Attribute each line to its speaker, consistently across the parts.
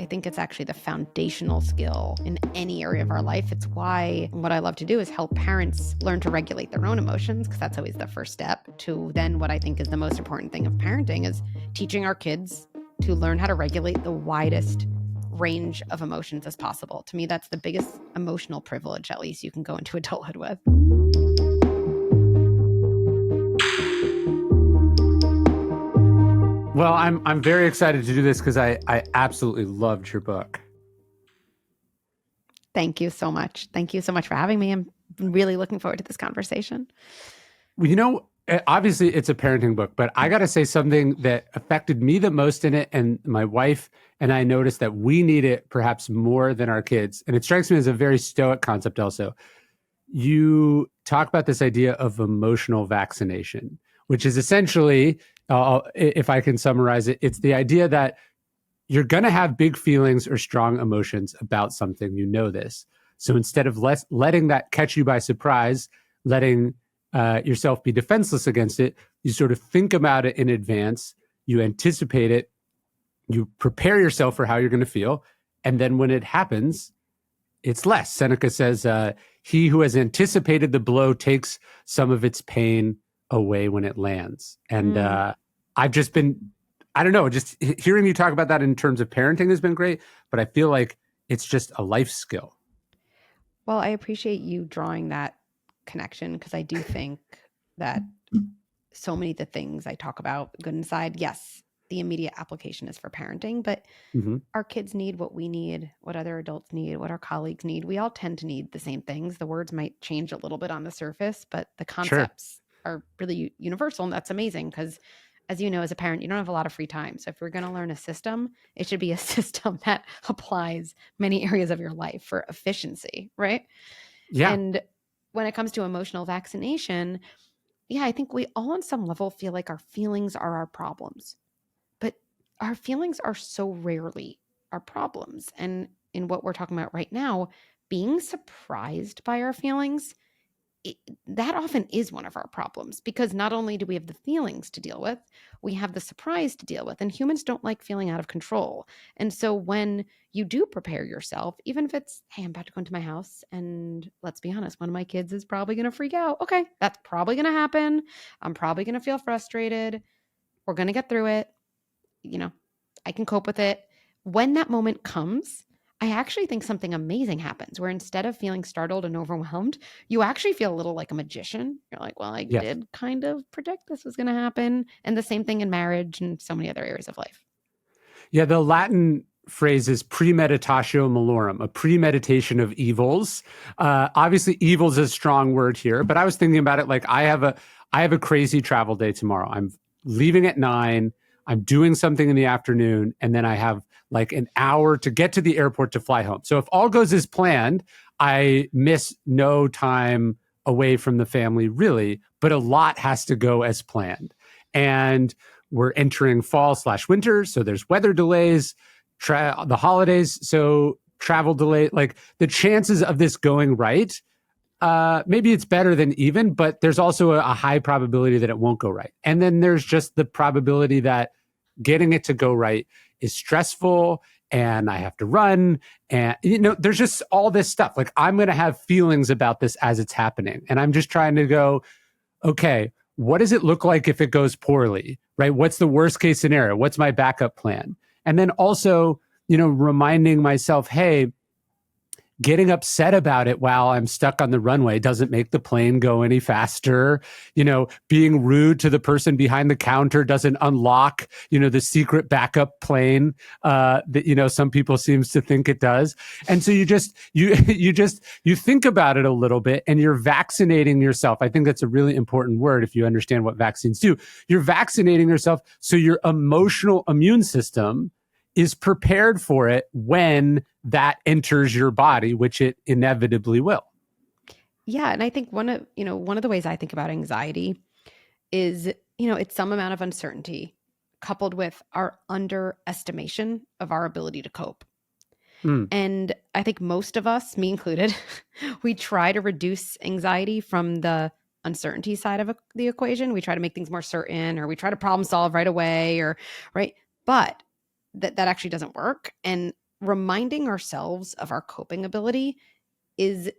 Speaker 1: I think it's actually the foundational skill in any area of our life. It's why what I love to do is help parents learn to regulate their own emotions, because that's always the first step to then what I think is the most important thing of parenting is teaching our kids to learn how to regulate the widest range of emotions as possible. To me, that's the biggest emotional privilege, at least, you can go into adulthood with.
Speaker 2: Well, I'm very excited to do this because I absolutely loved your book.
Speaker 1: Thank you so much. Thank you so much for having me. I'm really looking forward to this conversation.
Speaker 2: Well, obviously it's a parenting book, but I got to say something that affected me the most in it, and my wife and I noticed that we need it perhaps more than our kids. And it strikes me as a very Stoic concept also. You talk about this idea of emotional vaccination, which is essentially, if I can summarize it, it's the idea that you're going to have big feelings or strong emotions about something. You know this. So instead of letting that catch you by surprise, letting yourself be defenseless against it, you sort of think about it in advance, you anticipate it, you prepare yourself for how you're going to feel, and then when it happens, it's less. Seneca says, he who has anticipated the blow takes some of its pain away when it lands. And I've just been, I don't know, just hearing you talk about that in terms of parenting has been great, but I feel like it's just a life skill.
Speaker 1: Well, I appreciate you drawing that connection, because I do think that so many of the things I talk about, good inside, yes, the immediate application is for parenting, but our kids need what we need, what other adults need, what our colleagues need. We all tend to need the same things. The words might change a little bit on the surface, but the concepts are really universal, and that's amazing because, as you know, as a parent, you don't have a lot of free time. So if you're going to learn a system, it should be a system that applies many areas of your life for efficiency, right?
Speaker 2: Yeah.
Speaker 1: And when it comes to emotional vaccination, yeah, I think we all on some level feel like our feelings are our problems, but our feelings are so rarely our problems. And in what we're talking about right now, being surprised by our feelings, that often is one of our problems, because not only do we have the feelings to deal with, we have the surprise to deal with, and humans don't like feeling out of control. And so when you do prepare yourself, even if it's, hey, I'm about to go into my house and let's be honest, one of my kids is probably going to freak out. Okay, that's probably going to happen. I'm probably going to feel frustrated. We're going to get through it. I can cope with it. When that moment comes, I actually think something amazing happens, where instead of feeling startled and overwhelmed, you actually feel a little like a magician. You're like, well, I did kind of predict this was going to happen. And the same thing in marriage and so many other areas of life.
Speaker 2: Yeah, the Latin phrase is premeditatio malorum, a premeditation of evils. Obviously, evils is a strong word here, but I was thinking about it like I have a crazy travel day tomorrow. I'm leaving at 9. I'm doing something in the afternoon, and then I have like an hour to get to the airport to fly home. So if all goes as planned, I miss no time away from the family, really, but a lot has to go as planned. And we're entering fall/winter, so there's weather delays, the holidays, so travel delay. Like the chances of this going right, maybe it's better than even, but there's also a high probability that it won't go right. And then there's just the probability that getting it to go right is stressful and I have to run. And, there's just all this stuff. Like I'm going to have feelings about this as it's happening. And I'm just trying to go, okay, what does it look like if it goes poorly, right? What's the worst case scenario? What's my backup plan? And then also, reminding myself, hey, getting upset about it while I'm stuck on the runway doesn't make the plane go any faster. Being rude to the person behind the counter doesn't unlock, the secret backup plane that, some people seems to think it does. And so you think about it a little bit and you're vaccinating yourself. I think that's a really important word if you understand what vaccines do. You're vaccinating yourself so your emotional immune system is prepared for it when that enters your body, which it inevitably will.
Speaker 1: Yeah. And I think one of the ways I think about anxiety is, it's some amount of uncertainty coupled with our underestimation of our ability to cope. And I think most of us, me included, we try to reduce anxiety from the uncertainty side of the equation. We try to make things more certain, or we try to problem solve right away, but that actually doesn't work. And reminding ourselves of our coping ability is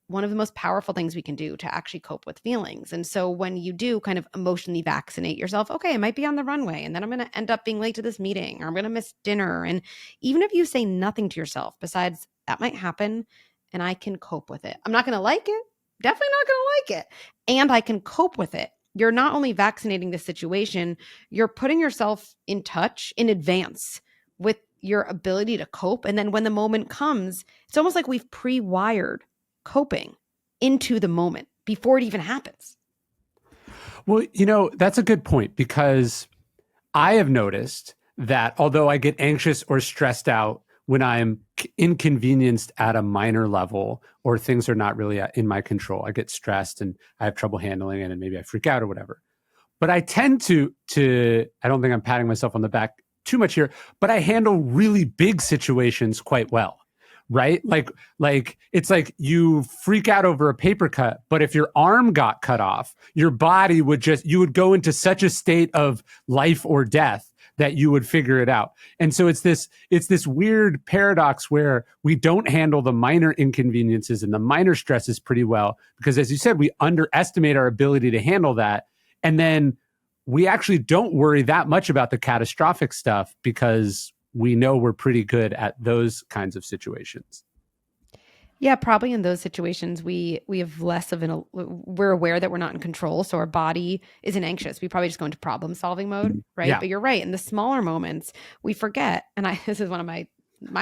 Speaker 1: one of the most powerful things we can do to actually cope with feelings. And so when you do kind of emotionally vaccinate yourself, okay, I might be on the runway and then I'm going to end up being late to this meeting, or I'm going to miss dinner. And even if you say nothing to yourself besides that might happen and I can cope with it. I'm not going to like it. Definitely not going to like it. And I can cope with it. You're not only vaccinating the situation, you're putting yourself in touch in advance with your ability to cope. And then when the moment comes, it's almost like we've pre-wired coping into the moment before it even happens.
Speaker 2: Well, that's a good point, because I have noticed that although I get anxious or stressed out when I'm inconvenienced at a minor level or things are not really in my control, I get stressed and I have trouble handling it and maybe I freak out or whatever. But I tend to I don't think I'm patting myself on the back too much here, but I handle really big situations quite well. Right? Like it's like you freak out over a paper cut, but if your arm got cut off, your body you would go into such a state of life or death that you would figure it out. And so it's this weird paradox where we don't handle the minor inconveniences and the minor stresses pretty well, because as you said, we underestimate our ability to handle that. And then we actually don't worry that much about the catastrophic stuff because we know we're pretty good at those kinds of situations.
Speaker 1: Yeah, probably in those situations, we have less of we're aware that we're not in control. So our body isn't anxious. We probably just go into problem solving mode, right?
Speaker 2: Yeah.
Speaker 1: But you're right. In the smaller moments, we forget. And this is one of my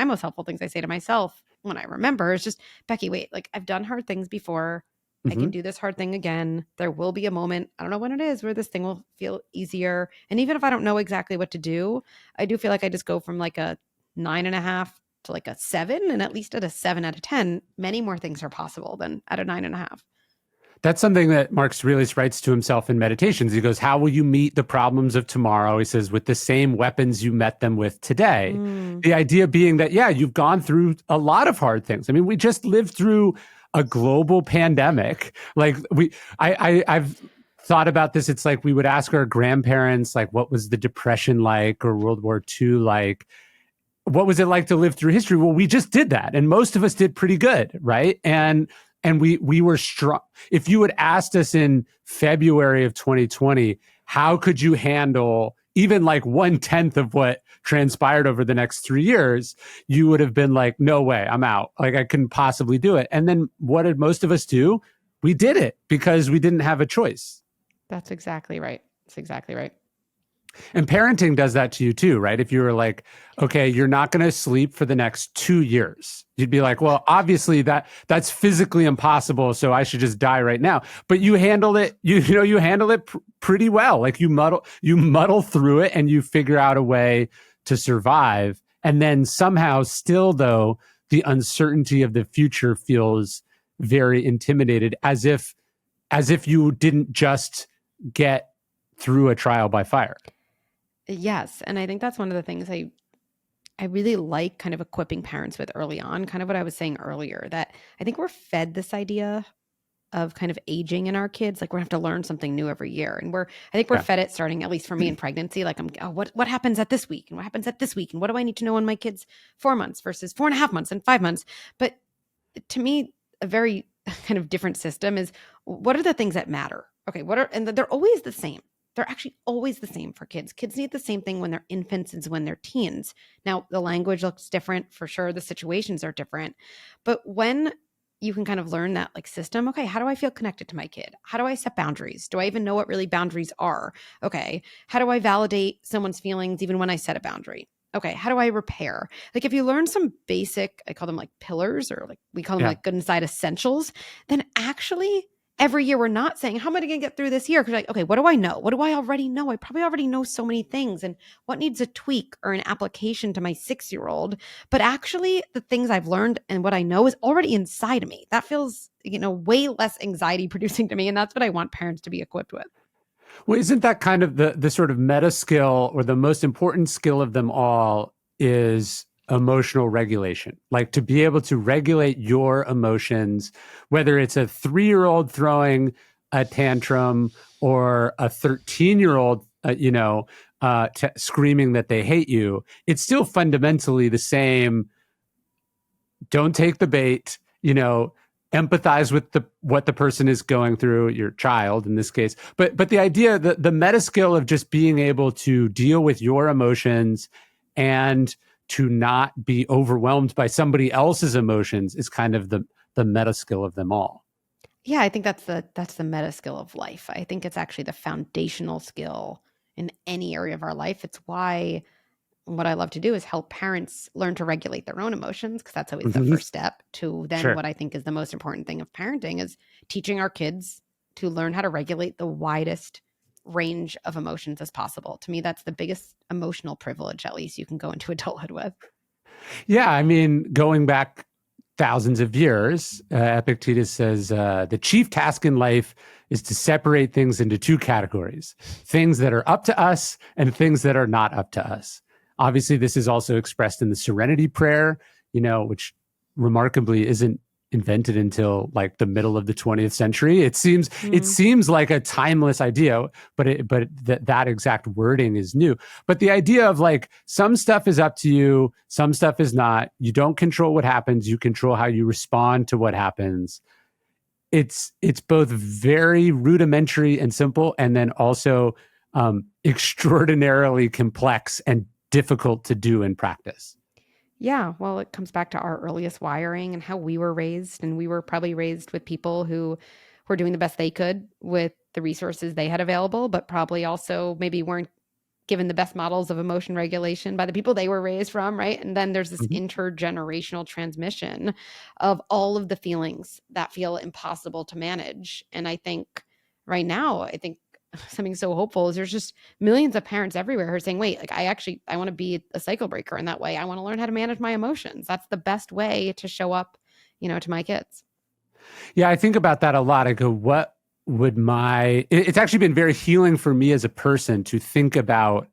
Speaker 1: most helpful things I say to myself when I remember is just, Becky, wait, like I've done hard things before. I can do this hard thing again. There will be a moment, I don't know when it is, where this thing will feel easier. And even if I don't know exactly what to do, I do feel like I just go from like a 9.5 to like a 7. And at least at a 7 out of 10, many more things are possible than at a 9.5.
Speaker 2: That's something that Marcus Aurelius writes to himself in Meditations. He goes, how will you meet the problems of tomorrow? He says, with the same weapons you met them with today. The idea being that, yeah, you've gone through a lot of hard things. I mean, we just lived through a global pandemic. Like I've thought about this. It's like we would ask our grandparents, like, what was the Depression like, or World War II like? What was it like to live through history? Well, we just did that. And most of us did pretty good, right? And we were strong. If you had asked us in February of 2020, how could you handle even like 1/10 of what transpired over the next 3 years, you would have been like, no way, I'm out. Like I couldn't possibly do it. And then what did most of us do? We did it because we didn't have a choice.
Speaker 1: That's exactly right. That's exactly right.
Speaker 2: And parenting does that to you too, right? If you were like, okay, you're not going to sleep for the next 2 years, you'd be like, well, obviously that's physically impossible, so I should just die right now. But you handled it, you handle it pretty well. Like you muddle through it and you figure out a way to survive. And then somehow still though, the uncertainty of the future feels very intimidated, as if you didn't just get through a trial by fire.
Speaker 1: Yes. And I think that's one of the things I really like kind of equipping parents with early on, kind of what I was saying earlier, that I think we're fed this idea of kind of aging in our kids. Like we're gonna have to learn something new every year. And I think we're fed it starting, at least for me in pregnancy. Like what happens at this week and what happens at this week? And what do I need to know when my kid's 4 months versus 4.5 months and 5 months? But to me, a very kind of different system is, what are the things that matter? Okay. And they're always the same. They're actually always the same for kids. Kids need the same thing when they're infants as when they're teens. Now, the language looks different for sure. The situations are different. But when you can kind of learn that like system, okay, how do I feel connected to my kid? How do I set boundaries? Do I even know what really boundaries are? Okay, how do I validate someone's feelings even when I set a boundary? Okay, how do I repair? Like if you learn some basic, I call them like pillars, or like we call them like good inside essentials, then actually every year we're not saying, how am I going to get through this year? Because like, okay, what do I know? What do I already know? I probably already know so many things. And what needs a tweak or an application to my 6-year-old? But actually the things I've learned and what I know is already inside of me. That feels, way less anxiety producing to me. And that's what I want parents to be equipped with.
Speaker 2: Well, isn't that kind of the sort of meta skill, or the most important skill of them all is emotional regulation? Like to be able to regulate your emotions, whether it's a 3-year-old throwing a tantrum or a 13-year-old, screaming that they hate you, it's still fundamentally the same. Don't take the bait, empathize with what the person is going through, your child in this case. But the idea, the meta skill of just being able to deal with your emotions and to not be overwhelmed by somebody else's emotions is kind of the meta skill of them all.
Speaker 1: Yeah, I think that's the meta skill of life. I think it's actually the foundational skill in any area of our life. It's why what I love to do is help parents learn to regulate their own emotions, because that's always the first step to then
Speaker 2: Sure.
Speaker 1: what I think is the most important thing of parenting is teaching our kids to learn how to regulate the widest range of emotions as possible. To me, that's the biggest emotional privilege, at least, you can go into adulthood with.
Speaker 2: Yeah, I mean, going back thousands of years, Epictetus says the chief task in life is to separate things into two categories: things that are up to us and things that are not up to us. Obviously, this is also expressed in the Serenity Prayer, which remarkably isn't invented until like the middle of the 20th century. It seems like a timeless idea, but that exact wording is new. But the idea of like some stuff is up to you, some stuff is not. You don't control what happens. You control how you respond to what happens. It's both very rudimentary and simple, and then also extraordinarily complex and difficult to do in practice.
Speaker 1: Yeah, well, it comes back to our earliest wiring and how we were raised. And we were probably raised with people who were doing the best they could with the resources they had available, but probably also maybe weren't given the best models of emotion regulation by the people they were raised from, right? And then there's this intergenerational transmission of all of the feelings that feel impossible to manage. And I think right now, something so hopeful is there's just millions of parents everywhere who are saying, wait, like I want to be a cycle breaker in that way. I want to learn how to manage my emotions. That's the best way to show up, to my kids.
Speaker 2: Yeah, I think about that a lot. I go, what would it's actually been very healing for me as a person to think about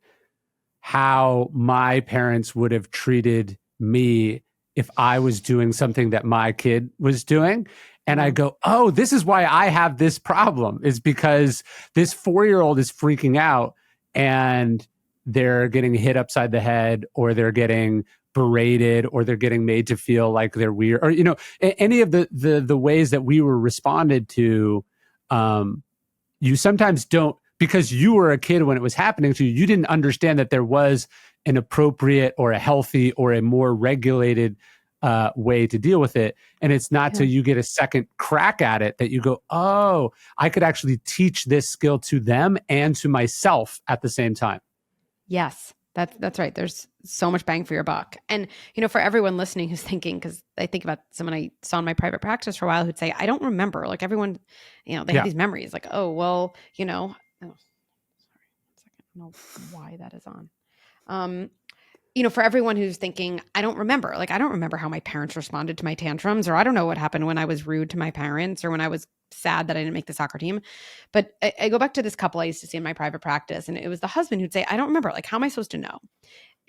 Speaker 2: how my parents would have treated me if I was doing something that my kid was doing. And I go, oh, this is why I have this problem, is because this 4-year-old is freaking out and they're getting hit upside the head, or they're getting berated, or they're getting made to feel like they're weird, or, any of the ways that we were responded to. You sometimes don't, because you were a kid when it was happening to you, you didn't understand that there was an appropriate or a healthy or a more regulated way to deal with it. And it's not till you get a second crack at it that you go, oh, I could actually teach this skill to them and to myself at the same time.
Speaker 1: Yes, that's right. There's so much bang for your buck. And, for everyone listening who's thinking, because I think about someone I saw in my private practice for a while who'd say, I don't remember. Like everyone, they have these memories like, oh, well, sorry, 1 second. I don't know why that is on. For everyone who's thinking, I don't remember. Like, I don't remember how my parents responded to my tantrums, or I don't know what happened when I was rude to my parents, or when I was sad that I didn't make the soccer team. But I go back to this couple I used to see in my private practice, and it was the husband who'd say, I don't remember. Like, how am I supposed to know?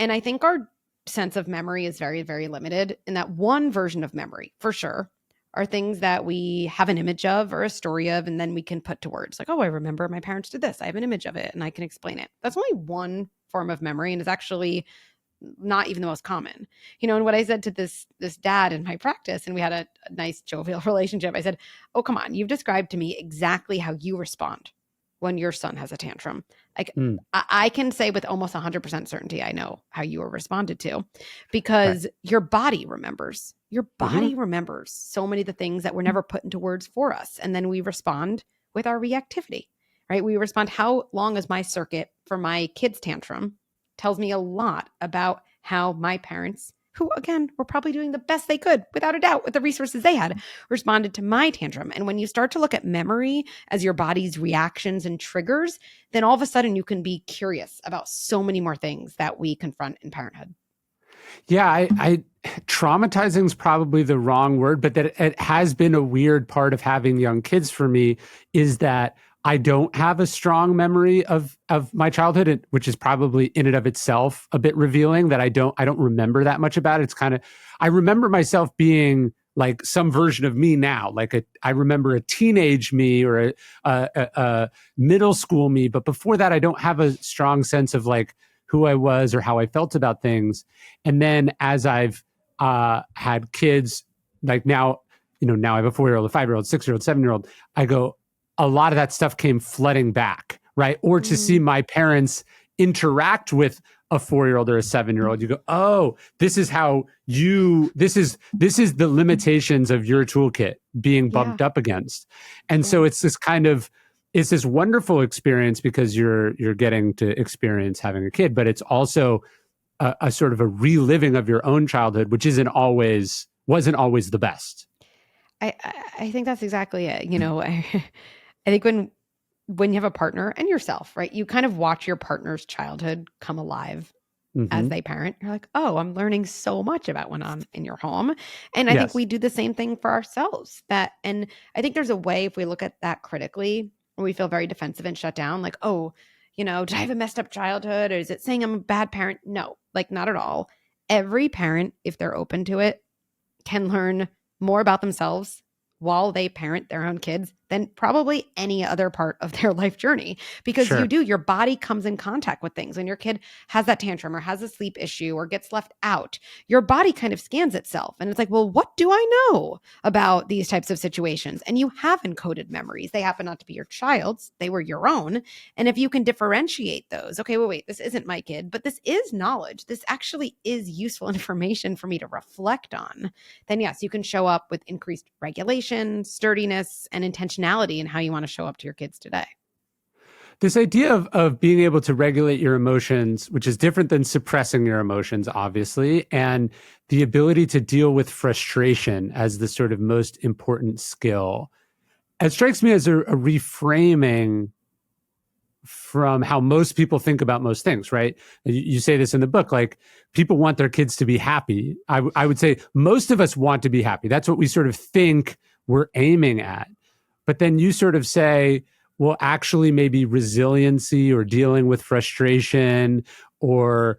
Speaker 1: And I think our sense of memory is very, very limited. And that one version of memory, for sure, are things that we have an image of or a story of, and then we can put to words. Like, oh, I remember my parents did this. I have an image of it, and I can explain it. That's only one form of memory, and it's actually not even the most common. And what I said to this dad in my practice, and we had a nice jovial relationship, I said, oh, come on, you've described to me exactly how you respond when your son has a tantrum. Like I can say with almost 100% certainty, I know how you were responded to, because your body remembers. Your body remembers so many of the things that were never put into words for us. And then we respond with our reactivity, right? We respond, how long is my circuit for my kid's tantrum? Tells me a lot about how my parents, who again were probably doing the best they could, without a doubt, with the resources they had, responded to my tantrum. And when you start to look at memory as your body's reactions and triggers, then all of a sudden you can be curious about so many more things that we confront in parenthood.
Speaker 2: Yeah, I traumatizing is probably the wrong word, but that it has been a weird part of having young kids for me, is that I don't have a strong memory of my childhood, which is probably in and of itself a bit revealing, that I don't remember that much about it. It's kind of, I remember myself being like some version of me now. I remember a teenage me or a middle school me, but before that, I don't have a strong sense of like who I was or how I felt about things. And then as I've had kids, like now, now I have a 4-year-old, a 5-year-old, 6-year-old, 7-year-old, I go, a lot of that stuff came flooding back, right? Or to see my parents interact with a 4-year-old or a 7-year-old, you go, oh, this is the limitations of your toolkit being bumped up against. And so it's this wonderful experience because you're getting to experience having a kid, but it's also a sort of a reliving of your own childhood, which wasn't always the best.
Speaker 1: I think that's exactly it. I think when you have a partner and yourself, right, you kind of watch your partner's childhood come alive as they parent. You're like, oh, I'm learning so much about what went on in your home. And I think we do the same thing for ourselves. And I think there's a way, if we look at that critically, we feel very defensive and shut down, like, oh, did I have a messed up childhood? Or is it saying I'm a bad parent? No, like not at all. Every parent, if they're open to it, can learn more about themselves while they parent their own kids than probably any other part of their life journey. Because your body comes in contact with things. When your kid has that tantrum or has a sleep issue or gets left out, your body kind of scans itself. And it's like, well, what do I know about these types of situations? And you have encoded memories. They happen not to be your child's. They were your own. And if you can differentiate those, okay, well, wait, this isn't my kid, but this is knowledge. This actually is useful information for me to reflect on. Then yes, you can show up with increased regulation, sturdiness, and intentionality in how you want to show up to your kids today.
Speaker 2: This idea of being able to regulate your emotions, which is different than suppressing your emotions, obviously, and the ability to deal with frustration as the sort of most important skill, it strikes me as a reframing from how most people think about most things, right? You say this in the book, like people want their kids to be happy. I would say most of us want to be happy. That's what we sort of think we're aiming at. But then you sort of say, well, actually maybe resiliency or dealing with frustration or,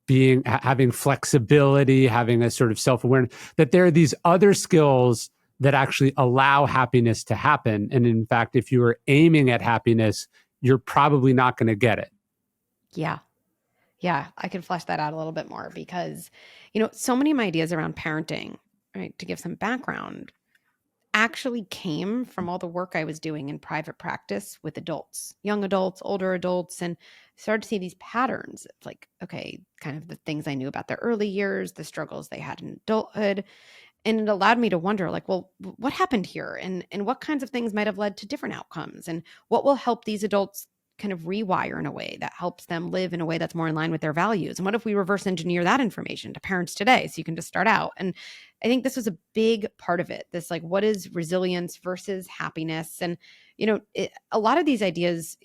Speaker 2: having flexibility, having a sort of self-awareness, that there are these other skills that actually allow happiness to happen. And in fact, if you are aiming at happiness, you're probably not going to get it.
Speaker 1: Yeah. Yeah. I can flesh that out a little bit more because, so many of my ideas around parenting, right, to give some background, actually came from all the work I was doing in private practice with adults, young adults, older adults, and started to see these patterns. It's like, okay, kind of the things I knew about their early years, the struggles they had in adulthood. And it allowed me to wonder, like, well, what happened here? And what kinds of things might have led to different outcomes? And what will help these adults kind of rewire in a way that helps them live in a way that's more in line with their values? And what if we reverse engineer that information to parents today so you can just start out? And I think this was a big part of it. This, like, what is resilience versus happiness? And, a lot of these ideas,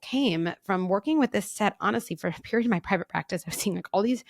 Speaker 1: came from working with this set, honestly, for a period of my private practice. I was seeing like all these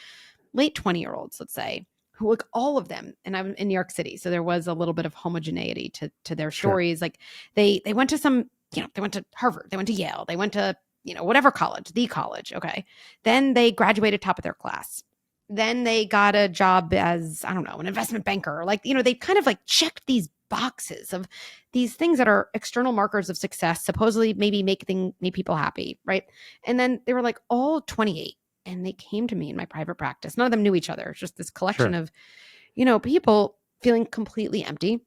Speaker 1: late 20-year-olds, let's say, who, like, all of them, and I'm in New York City, so there was a little bit of homogeneity to their stories. Like they went to some, they went to Harvard, they went to Yale, they went to, whatever college, the college. Okay. Then they graduated top of their class. Then they got a job as, I don't know, an investment banker. Like, they kind of like checked these boxes of these things that are external markers of success, supposedly maybe make people happy. Right. And then they were like all 28. And they came to me in my private practice. None of them knew each other. It's just this collection of, people feeling completely empty,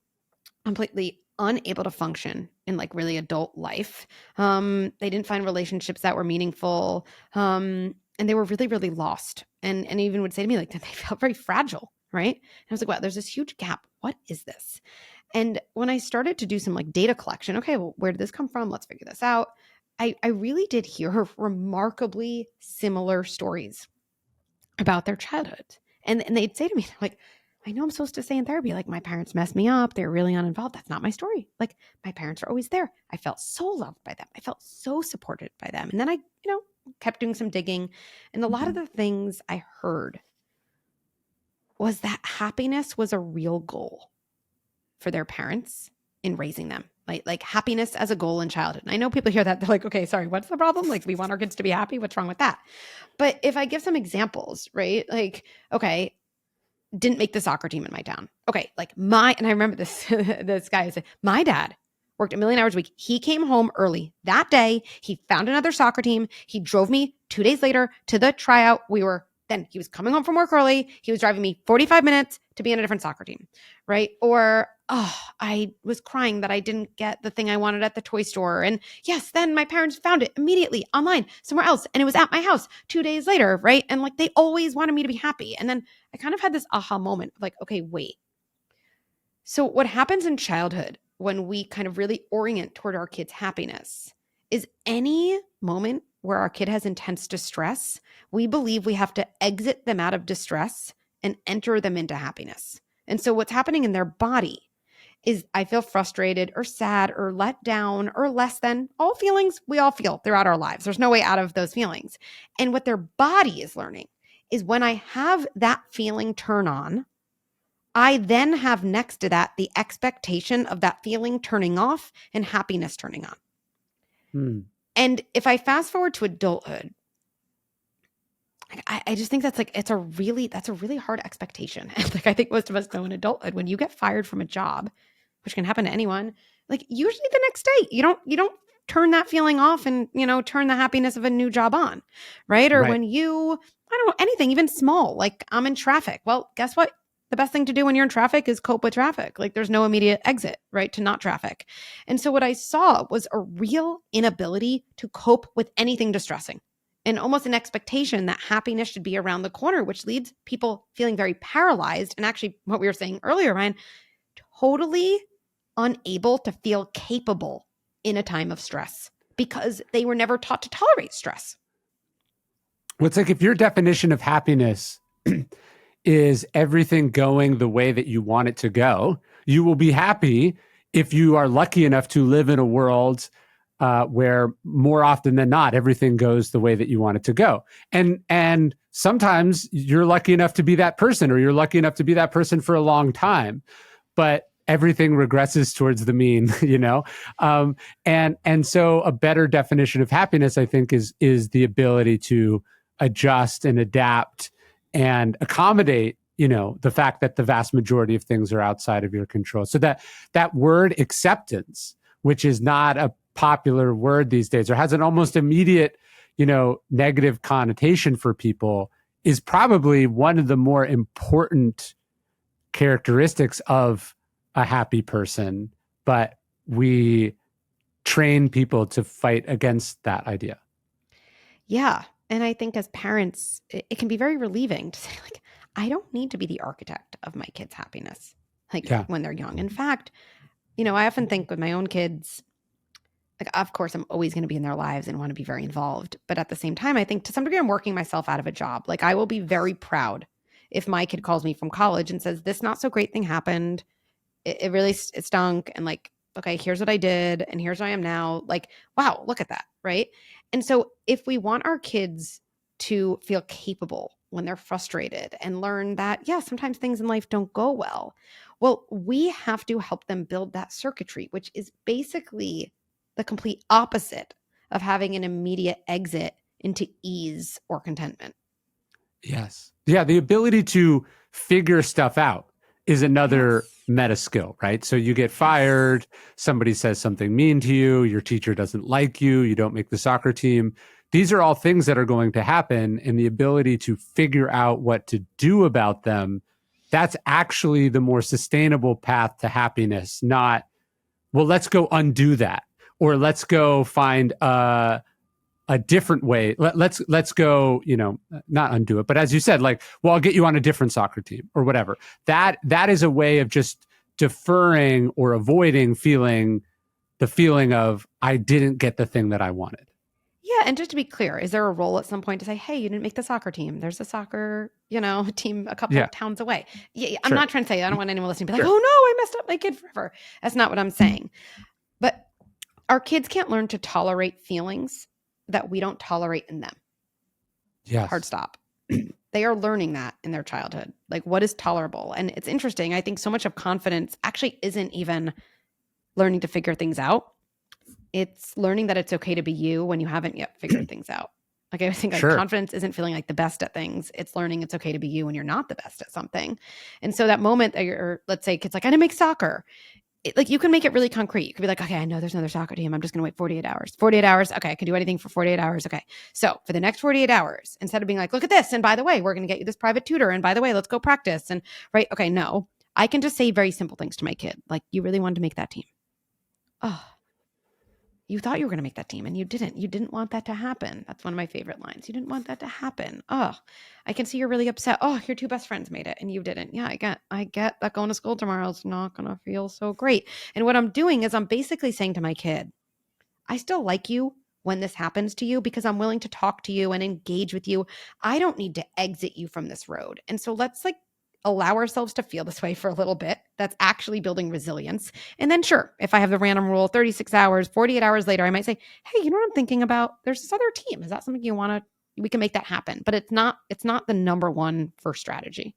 Speaker 1: completely unable to function in like really adult life. They didn't find relationships that were meaningful. And they were really, really lost. And even would say to me, like, that they felt very fragile. Right. And I was like, wow, there's this huge gap. What is this? And when I started to do some like data collection, okay, well, where did this come from? Let's figure this out. I really did hear remarkably similar stories about their childhood. And they'd say to me, like, I know I'm supposed to say in therapy, like, my parents messed me up. They're really uninvolved. That's not my story. Like, my parents are always there. I felt so loved by them. I felt so supported by them. And then I, kept doing some digging. And a lot of the things I heard was that happiness was a real goal for their parents in raising them. Like happiness as a goal in childhood. And I know people hear that, they're like, okay, sorry, what's the problem? Like, we want our kids to be happy. What's wrong with that? But if I give some examples, right? Like, okay, didn't make the soccer team in my town. Okay, like and I remember this this guy said, my dad worked a million hours a week. He came home early that day. He found another soccer team. He drove me 2 days later to the tryout. He was coming home from work early. He was driving me 45 minutes to be in a different soccer team, right? Or, I was crying that I didn't get the thing I wanted at the toy store. And yes, then my parents found it immediately online somewhere else. And it was at my house 2 days later, right? And like they always wanted me to be happy. And then I kind of had this aha moment of like, okay, wait. So what happens in childhood when we kind of really orient toward our kids' happiness is any moment where our kid has intense distress, we believe we have to exit them out of distress and enter them into happiness. And so what's happening in their body is I feel frustrated or sad or let down or less than. All feelings we all feel throughout our lives. There's no way out of those feelings. And what their body is learning is when I have that feeling turn on, I then have next to that the expectation of that feeling turning off and happiness turning on. And if I fast forward to adulthood, I just think that's a really hard expectation. Like I think most of us know in adulthood, when you get fired from a job, which can happen to anyone, like usually the next day, you don't turn that feeling off and, turn the happiness of a new job on, right? Or when you, I don't know, anything, even small, like I'm in traffic. Well, guess what? The best thing to do when you're in traffic is cope with traffic. Like there's no immediate exit, right? To not traffic. And so what I saw was a real inability to cope with anything distressing and almost an expectation that happiness should be around the corner, which leads people feeling very paralyzed. And actually what we were saying earlier, Ryan, totally unable to feel capable in a time of stress because they were never taught to tolerate stress.
Speaker 2: Well, it's like if your definition of happiness is everything going the way that you want it to go, you will be happy if you are lucky enough to live in a world where more often than not, everything goes the way that you want it to go. And sometimes you're lucky enough to be that person, or you're lucky enough to be that person for a long time, but everything regresses towards the mean, and so a better definition of happiness, I think, is the ability to adjust and adapt and accommodate, the fact that the vast majority of things are outside of your control. So that word acceptance, which is not a popular word these days, or has an almost immediate, negative connotation for people, is probably one of the more important characteristics of a happy person. But we train people to fight against that idea.
Speaker 1: Yeah. And I think as parents, it can be very relieving to say, like, I don't need to be the architect of my kids' happiness, when they're young. In fact, I often think with my own kids, like, of course, I'm always going to be in their lives and want to be very involved. But at the same time, I think to some degree, I'm working myself out of a job. Like, I will be very proud if my kid calls me from college and says, this not so great thing happened. It really stunk. And like, okay, here's what I did. And here's where I am now. Like, wow, look at that. Right. And so if we want our kids to feel capable when they're frustrated and learn that, sometimes things in life don't go well, we have to help them build that circuitry, which is basically the complete opposite of having an immediate exit into ease or contentment.
Speaker 2: Yes. Yeah. The ability to figure stuff out is another meta skill, right? So you get fired, somebody says something mean to you, your teacher doesn't like you, you don't make the soccer team. These are all things that are going to happen, and the ability to figure out what to do about them, that's actually the more sustainable path to happiness, not, well, let's go undo that, or let's go find a different way. Let's go, not undo it, but as you said, like, well, I'll get you on a different soccer team or whatever. That is a way of just deferring or avoiding the feeling of, I didn't get the thing that I wanted.
Speaker 1: Yeah. And just to be clear, is there a role at some point to say, hey, you didn't make the soccer team? There's a soccer, team a couple of towns away. Yeah, I'm not trying to say, I don't want anyone listening to be like, oh no, I messed up my kid forever. That's not what I'm saying. But our kids can't learn to tolerate feelings that we don't tolerate in them.
Speaker 2: Yes.
Speaker 1: Hard stop. They are learning that in their childhood. Like, what is tolerable? And it's interesting. I think so much of confidence actually isn't even learning to figure things out. It's learning that it's okay to be you when you haven't yet figured things out. Like I think like
Speaker 2: Sure.
Speaker 1: confidence isn't feeling like the best at things. It's learning it's okay to be you when you're not the best at something. And so that moment that you're, let's say kids like, I didn't make soccer. Like you can make it really concrete. You could be like, okay, I know there's another soccer team. I'm just going to wait 48 hours. 48 hours. Okay, I can do anything for 48 hours. Okay. So for the next 48 hours, instead of being like, look at this. And by the way, we're going to get you this private tutor. And by the way, let's go practice. And right. Okay. No, I can just say very simple things to my kid. Like, you really wanted to make that team. Oh, you thought you were going to make that team and you didn't. You didn't want that to happen. That's one of my favorite lines. You didn't want that to happen. Oh, I can see you're really upset. Oh, your two best friends made it and you didn't. Yeah, I get that going to school tomorrow is not going to feel so great. And what I'm doing is I'm basically saying to my kid, I still like you when this happens to you because I'm willing to talk to you and engage with you. I don't need to exit you from this road. And so let's like allow ourselves to feel this way for a little bit. That's actually building resilience. And then sure, if I have the random rule, 36 hours, 48 hours later, I might say, hey, you know what I'm thinking about? There's this other team. Is that something you want to, we can make that happen. But it's not the number one first strategy.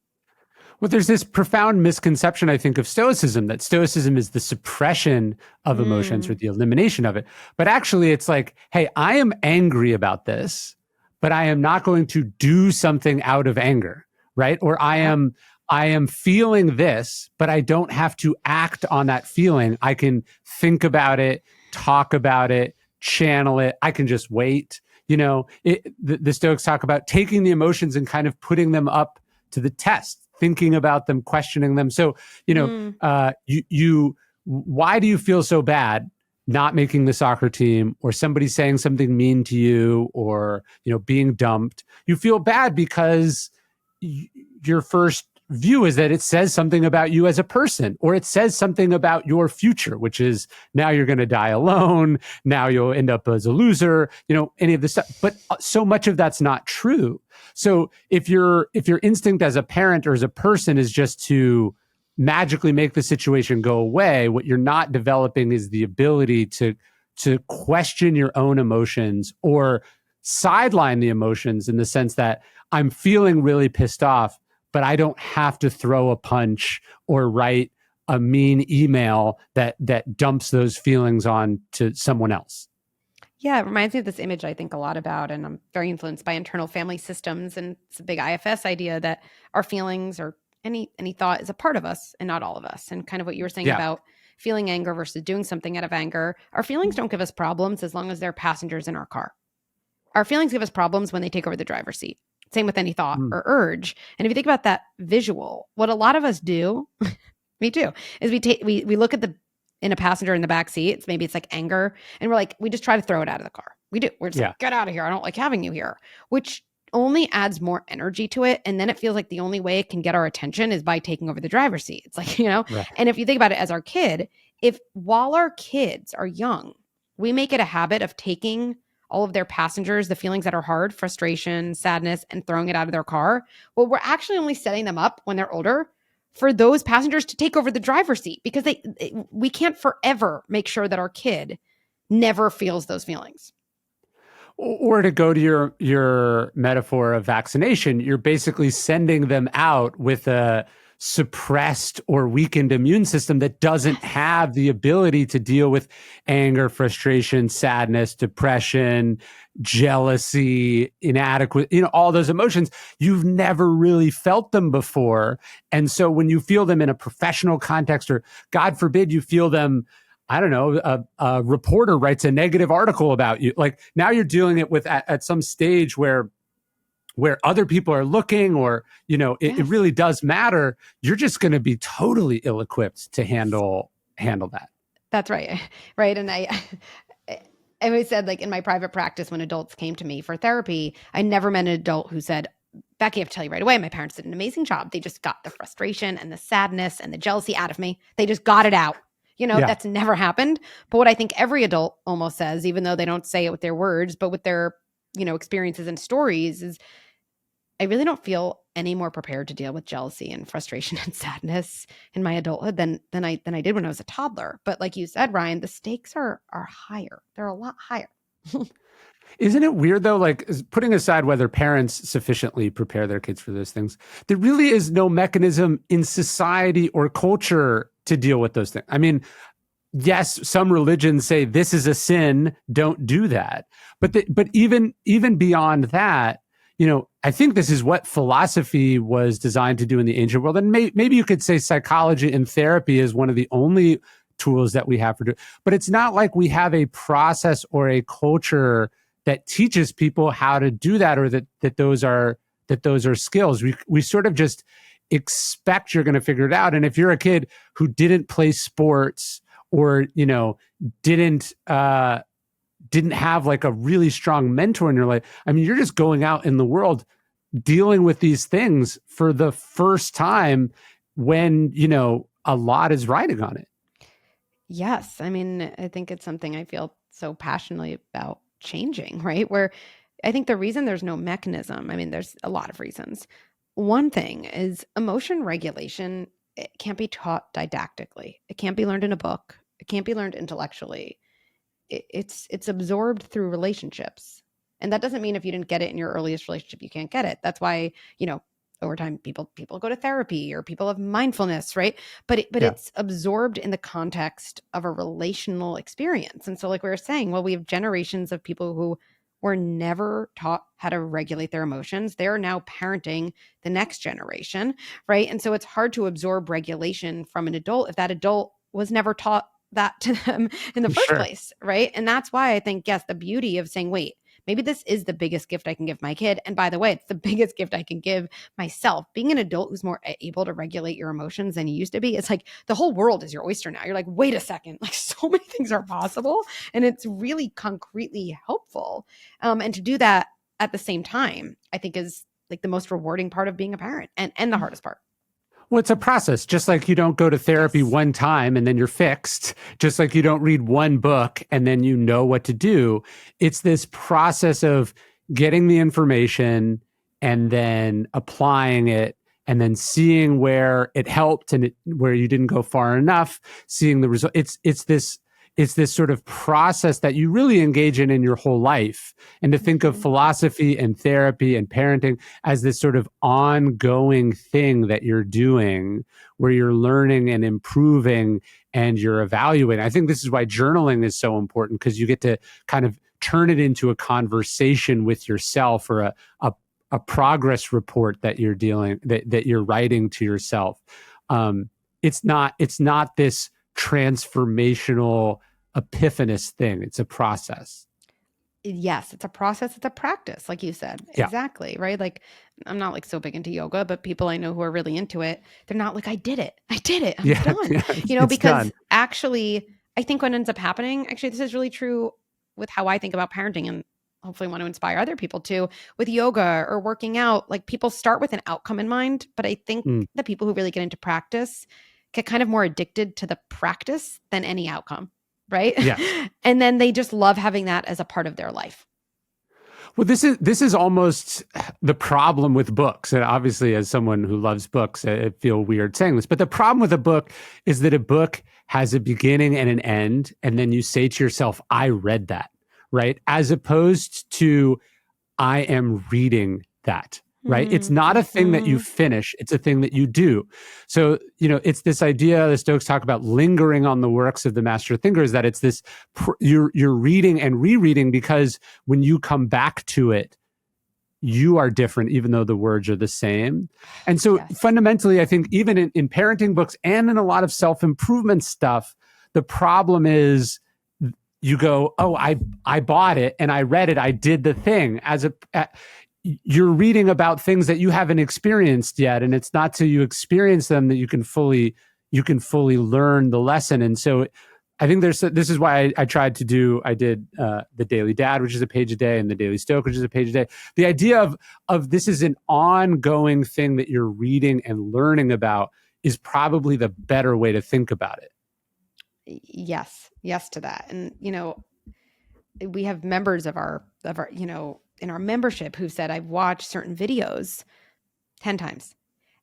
Speaker 2: Well, there's this profound misconception, I think, of Stoicism, that Stoicism is the suppression of emotions or the elimination of it. But actually, it's like, hey, I am angry about this, but I am not going to do something out of anger, right? Or I am feeling this, but I don't have to act on that feeling. I can think about it, talk about it, channel it. I can just wait. You know, the Stoics talk about taking the emotions and kind of putting them up to the test, thinking about them, questioning them. So, you know, why do you feel so bad not making the soccer team, or somebody saying something mean to you, or, you know, being dumped? You feel bad because your first view is that it says something about you as a person, or it says something about your future, which is now you're going to die alone. Now you'll end up as a loser, you know, any of this stuff. But so much of that's not true. So if your instinct as a parent or as a person is just to magically make the situation go away, what you're not developing is the ability to question your own emotions, or sideline the emotions, in the sense that I'm feeling really pissed off, but I don't have to throw a punch or write a mean email that dumps those feelings on to someone else.
Speaker 1: Yeah, it reminds me of this image I think a lot about, and I'm very influenced by internal family systems, and it's a big IFS idea that our feelings or any thought is a part of us and not all of us. And kind of what you were saying about feeling anger versus doing something out of anger. Our feelings don't give us problems as long as they're passengers in our car. Our feelings give us problems when they take over the driver's seat. Same with any thought or urge. And if you think about that visual, what a lot of us do, me too, is we look at in a passenger in the back seat, maybe it's like anger, and we're like, we just try to throw it out of the car. We do. We're just like, get out of here. I don't like having you here, which only adds more energy to it. And then it feels like the only way it can get our attention is by taking over the driver's seat. It's like, you know, and if you think about it as our kid, while our kids are young, we make it a habit of taking all of their passengers, the feelings that are hard, frustration, sadness, and throwing it out of their car. Well, we're actually only setting them up when they're older for those passengers to take over the driver's seat, because we can't forever make sure that our kid never feels those feelings.
Speaker 2: Or to go to your metaphor of vaccination, you're basically sending them out with a suppressed or weakened immune system that doesn't have the ability to deal with anger, frustration, sadness, depression, jealousy, inadequate, you know, all those emotions. You've never really felt them before. And so when you feel them in a professional context, or God forbid you feel them, I don't know, a reporter writes a negative article about you, like now you're dealing it with at some stage where other people are looking, or, you know, it really does matter. You're just going to be totally ill-equipped to handle that.
Speaker 1: That's right. Right. And I always said, like in my private practice, when adults came to me for therapy, I never met an adult who said, Becky, I have to tell you right away, my parents did an amazing job. They just got the frustration and the sadness and the jealousy out of me. They just got it out. You know, that's never happened. But what I think every adult almost says, even though they don't say it with their words, but with their, you know, experiences and stories, is I really don't feel any more prepared to deal with jealousy and frustration and sadness in my adulthood than I did when I was a toddler. But like you said, Ryan, the stakes are higher. They're a lot higher.
Speaker 2: Isn't it weird though, like putting aside whether parents sufficiently prepare their kids for those things, there really is no mechanism in society or culture to deal with those things. I mean, yes, some religions say this is a sin, don't do that. But even beyond that, I think this is what philosophy was designed to do in the ancient world. And maybe you could say psychology and therapy is one of the only tools that we have for doing. But it's not like we have a process or a culture that teaches people how to do that, or that those are skills. We sort of just expect you're going to figure it out. And if you're a kid who didn't play sports, or didn't have like a really strong mentor in your life, I mean, you're just going out in the world dealing with these things for the first time, when a lot is riding on it.
Speaker 1: Yes. I mean, I think it's something I feel so passionately about changing, right? Where I think the reason there's no mechanism, I mean, there's a lot of reasons. One thing is emotion regulation. It can't be taught didactically. It can't be learned in a book. It can't be learned intellectually. It's absorbed through relationships. And that doesn't mean if you didn't get it in your earliest relationship, you can't get it. That's why, over time, people go to therapy, or people have mindfulness, right? But it's absorbed in the context of a relational experience. And so, like we were saying, well, we have generations of people who were never taught how to regulate their emotions. They're now parenting the next generation, right? And so it's hard to absorb regulation from an adult if that adult was never taught that to them in the first
Speaker 2: Sure.
Speaker 1: place, right? And that's why I think, yes, the beauty of saying, wait, maybe this is the biggest gift I can give my kid. And by the way, it's the biggest gift I can give myself. Being an adult who's more able to regulate your emotions than you used to be, it's like the whole world is your oyster now. You're like, wait a second, like so many things are possible. And it's really concretely helpful. And to do that at the same time, I think is like the most rewarding part of being a parent, and the hardest part.
Speaker 2: Well, it's a process. Just like you don't go to therapy one time and then you're fixed, just like you don't read one book and then you know what to do. It's this process of getting the information and then applying it, and then seeing where it helped and where you didn't go far enough, seeing the result. It's this sort of process that you really engage in your whole life. And to think of philosophy and therapy and parenting as this sort of ongoing thing that you're doing, where you're learning and improving and you're evaluating. I think this is why journaling is so important, because you get to kind of turn it into a conversation with yourself, or a progress report that you're that you're writing to yourself. It's not this transformational epiphanous thing. It's a process.
Speaker 1: Yes, it's a process. It's a practice, like you said.
Speaker 2: Yeah.
Speaker 1: Exactly. Right. Like, I'm not like so big into yoga, but people I know who are really into it, they're not like, I did it. I'm done. Because done. Actually, I think what ends up happening, actually, this is really true with how I think about parenting, and hopefully want to inspire other people too, with yoga or working out. Like, people start with an outcome in mind, but I think the people who really get into practice get kind of more addicted to the practice than any outcome. Right.
Speaker 2: Yeah.
Speaker 1: And then they just love having that as a part of their life.
Speaker 2: Well, this is almost the problem with books. And obviously, as someone who loves books, I feel weird saying this, but the problem with a book is that a book has a beginning and an end. And then you say to yourself, I read that, right? As opposed to, I am reading that. Right. It's not a thing that you finish. It's a thing that you do. So, it's this idea the Stoics talk about lingering on the works of the master thinkers, that it's this, you're reading and rereading, because when you come back to it, you are different, even though the words are the same. And so fundamentally, I think even in parenting books and in a lot of self-improvement stuff, the problem is you go, oh, I bought it and I read it. I did the thing. You're reading about things that you haven't experienced yet, and it's not till you experience them that you can fully learn the lesson. And so I think this is why I did the Daily Dad, which is a page a day, and the Daily Stoic, which is a page a day. The idea of this is an ongoing thing that you're reading and learning about is probably the better way to think about it.
Speaker 1: Yes to that. And we have members of our in our membership who said, I've watched certain videos 10 times.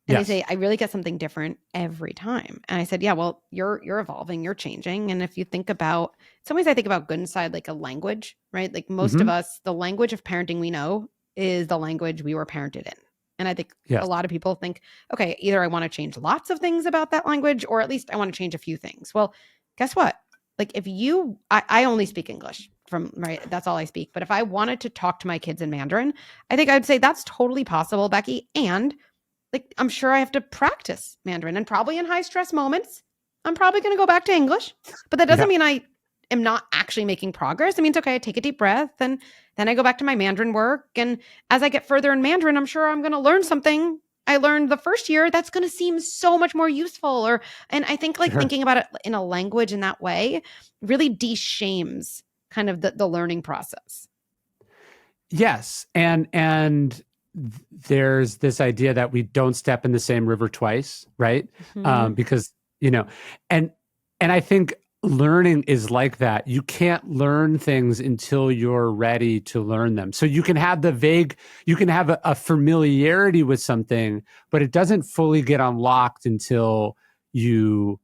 Speaker 1: And they say, I really get something different every time. And I said, yeah, well, you're evolving, you're changing. And if you think about, some ways I think about good inside like a language, right? Like most of us, the language of parenting we know is the language we were parented in. And I think a lot of people think, okay, either I want to change lots of things about that language, or at least I want to change a few things. Well, guess what? like if you, I only speak English from, right? That's all I speak. But if I wanted to talk to my kids in Mandarin, I think I'd say that's totally possible, Becky. And like, I'm sure I have to practice Mandarin, and probably in high stress moments, I'm probably going to go back to English, but that doesn't
Speaker 2: Yeah.
Speaker 1: mean I am not actually making progress. It means, okay, I take a deep breath and then I go back to my Mandarin work. And as I get further in Mandarin, I'm sure I'm going to learn something I learned the first year that's going to seem so much more useful. And I think like
Speaker 2: Sure.
Speaker 1: thinking about it in a language in that way really de-shames kind of the learning process.
Speaker 2: Yes. And there's this idea that we don't step in the same river twice, right?
Speaker 1: Mhm.
Speaker 2: Because, you know, and I think learning is like that. You can't learn things until you're ready to learn them. So you can have you can have a familiarity with something, but it doesn't fully get unlocked until you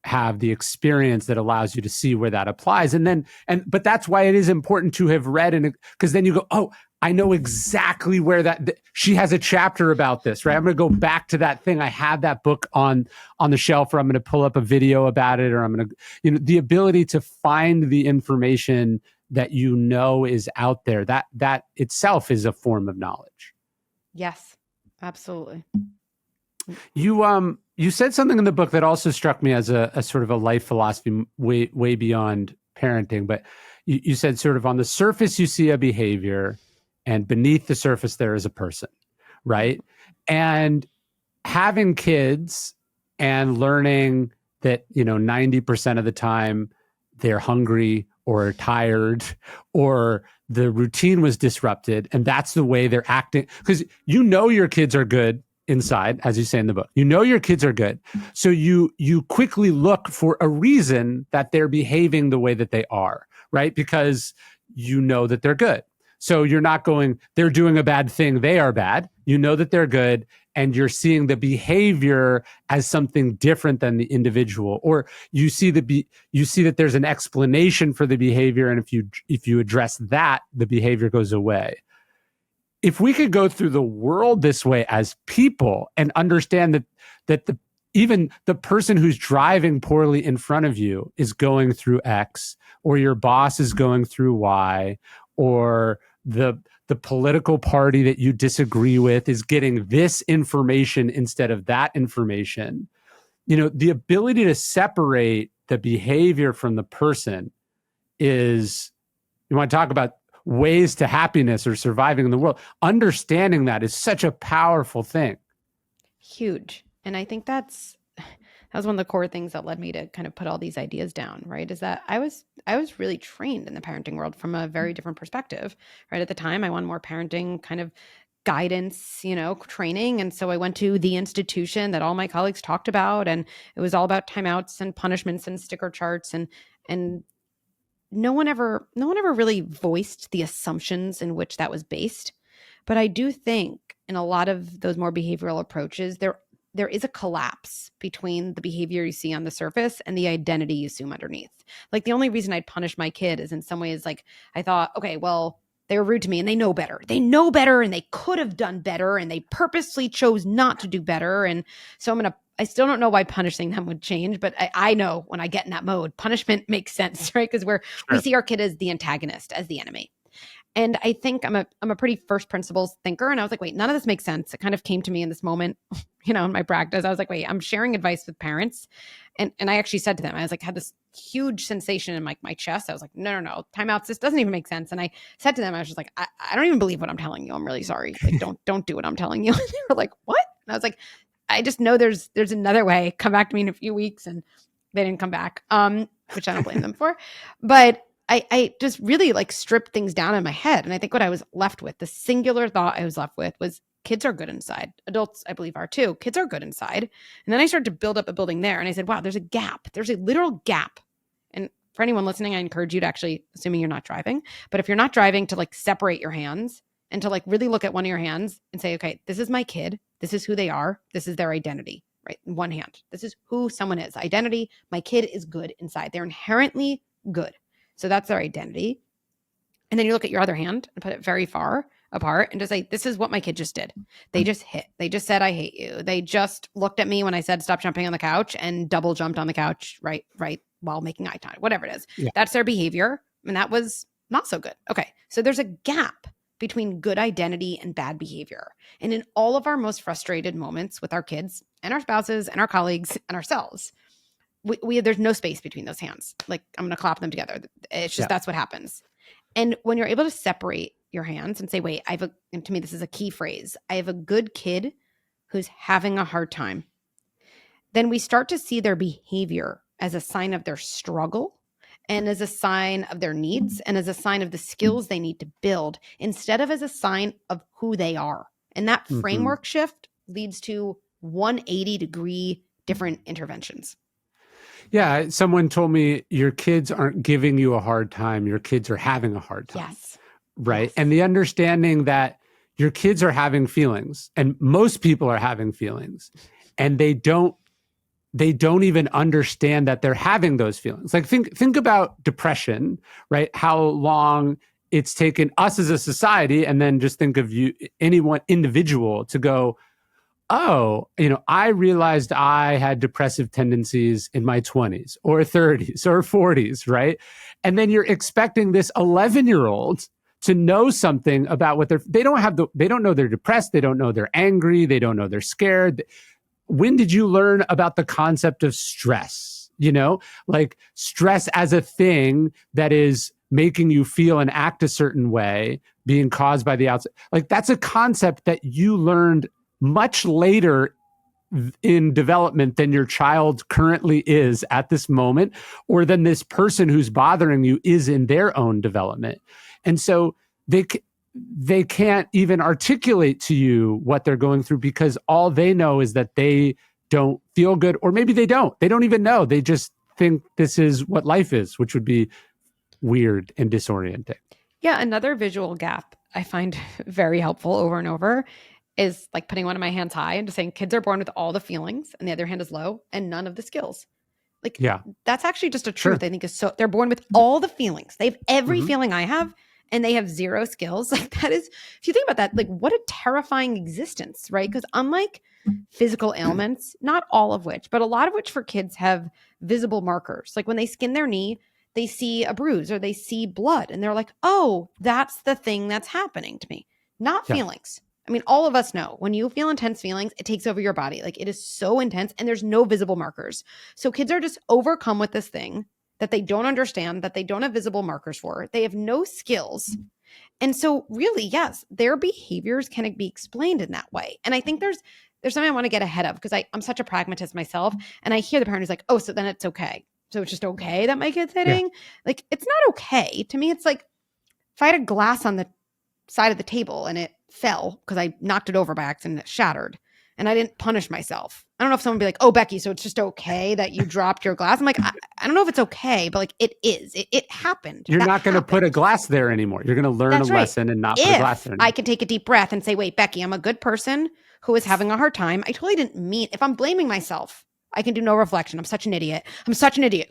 Speaker 2: have the experience that allows you to see where that applies. But that's why it is important to have read, and because then you go, oh, I know exactly where she has a chapter about this, right? I'm going to go back to that thing. I have that book on the shelf, or I'm going to pull up a video about it, or I'm going to, the ability to find the information that is out there, that itself is a form of knowledge.
Speaker 1: Yes, absolutely.
Speaker 2: You said something in the book that also struck me as a sort of a life philosophy way beyond parenting, but you said sort of on the surface you see a behavior, and beneath the surface there is a person, right? And having kids and learning that 90% of the time they're hungry or tired or the routine was disrupted, and that's the way they're acting, because your kids are good inside, as you say in the book. Your kids are good. So you quickly look for a reason that they're behaving the way that they are, right? Because you know that they're good. So you're not going, they're doing a bad thing, they are bad. You know that they're good, and you're seeing the behavior as something different than the individual. Or you see that there's an explanation for the behavior, and if you address that, the behavior goes away. If we could go through the world this way as people and understand that even the person who's driving poorly in front of you is going through X, or your boss is going through Y, or the political party that you disagree with is getting this information instead of that information, the ability to separate the behavior from the person is, you want to talk about ways to happiness or surviving in the world. Understanding that is such a powerful thing.
Speaker 1: Huge. And I think that was one of the core things that led me to kind of put all these ideas down, right? Is that I was really trained in the parenting world from a very different perspective, right? At the time, I wanted more parenting kind of guidance, training. And so I went to the institution that all my colleagues talked about, and it was all about timeouts and punishments and sticker charts, and no one ever really voiced the assumptions in which that was based. But I do think in a lot of those more behavioral approaches, there is a collapse between the behavior you see on the surface and the identity you assume underneath. Like the only reason I'd punish my kid is in some ways, like I thought, okay, well, they were rude to me and they know better. They know better and they could have done better and they purposely chose not to do better. And so I still don't know why punishing them would change, but I know when I get in that mode, punishment makes sense, right? Because we see our kid as the antagonist, as the enemy. And I think I'm a pretty first principles thinker. And I was like, wait, none of this makes sense. It kind of came to me in this moment, in my practice. I was like, wait, I'm sharing advice with parents. And I actually said to them, I was like, had this huge sensation in my chest. I was like, no, timeouts. This doesn't even make sense. And I said to them, I was just like, I don't even believe what I'm telling you. I'm really sorry. Like, don't do what I'm telling you. And they were like, what? And I was like, I just know there's another way. Come back to me in a few weeks. And they didn't come back, which I don't blame them for. But I just really like stripped things down in my head. And I think what I was left with, the singular thought I was left with was kids are good inside. Adults, I believe, are too. Kids are good inside. And then I started to build up a building there. And I said, wow, there's a gap. There's a literal gap. And for anyone listening, I encourage you to actually, assuming you're not driving, but if you're not driving, to like separate your hands and to like really look at one of your hands and say, okay, this is my kid. This is who they are. This is their identity, right? In one hand, this is who someone is. Identity. My kid is good inside. They're inherently good. So that's their identity. And then you look at your other hand and put it very far apart and just say, this is what my kid just did. They just hit. They just said, I hate you. They just looked at me when I said, stop jumping on the couch, and double jumped on the couch right while making eye contact, whatever it is.
Speaker 2: Yeah.
Speaker 1: That's their behavior. And that was not so good. Okay. So there's a gap between good identity and bad behavior. And in all of our most frustrated moments with our kids and our spouses and our colleagues and ourselves, there's no space between those hands. Like, I'm going to clap them together. It's just, that's what happens. And when you're able to separate your hands and say, wait, and to me, this is a key phrase, I have a good kid who's having a hard time, then we start to see their behavior as a sign of their struggle and as a sign of their needs and as a sign of the skills they need to build, instead of as a sign of who they are. And that framework shift leads to 180-degree different interventions.
Speaker 2: Yeah, someone told me your kids aren't giving you a hard time, your kids are having a hard time.
Speaker 1: Yes.
Speaker 2: Right.
Speaker 1: Yes.
Speaker 2: And the understanding that your kids are having feelings, and most people are having feelings, and they don't even understand that they're having those feelings. Like, think about depression, right? How long it's taken us as a society, and then just think of any one individual to go, oh, I realized I had depressive tendencies in my 20s or 30s or 40s, right? And then you're expecting this 11-year-old to know something about what they don't know they're depressed, they don't know they're angry, they don't know they're scared. When did you learn about the concept of stress? Like stress as a thing that is making you feel and act a certain way, being caused by the outside. Like, that's a concept that you learned much later in development than your child currently is at this moment, or than this person who's bothering you is in their own development. And so they can't even articulate to you what they're going through, because all they know is that they don't feel good, or maybe they don't even know. They just think this is what life is, which would be weird and disorienting.
Speaker 1: Yeah. Another visual gap I find very helpful over and over is like putting one of my hands high and just saying kids are born with all the feelings and the other hand is low and none of the skills. Like, that's actually just a truth. I think is so they're born with all the feelings. They have every feeling I have, and they have zero skills. Like, that is, if you think about that, like, what a terrifying existence, right? Because unlike physical ailments, not all of which, but a lot of which for kids have visible markers. Like when they skin their knee, they see a bruise or they see blood and they're like, oh, that's the thing that's happening to me. Not feelings. I mean, all of us know when you feel intense feelings, it takes over your body. Like, it is so intense and there's no visible markers. So kids are just overcome with this thing that they don't understand, that they don't have visible markers for. They have no skills. And so really, yes, their behaviors can be explained in that way. And I think there's something I want to get ahead of, because I'm such a pragmatist myself. And I hear the parent who's like, oh, so then it's okay. So it's just okay that my kid's hitting? Like, it's not okay. To me, it's like if I had a glass on the side of the table and it fell because I knocked it over by accident, it shattered, and I didn't punish myself. I don't know if someone would be like, oh, Becky, so it's just okay that you dropped your glass. I'm like, I don't know if it's okay, but like, it is. It happened.
Speaker 2: You're not going to put a glass there anymore. You're going to learn a lesson and not put a glass there anymore.
Speaker 1: I can take a deep breath and say, wait, Becky, I'm a good person who is having a hard time. I totally didn't mean, if I'm blaming myself, I can do no reflection. I'm such an idiot.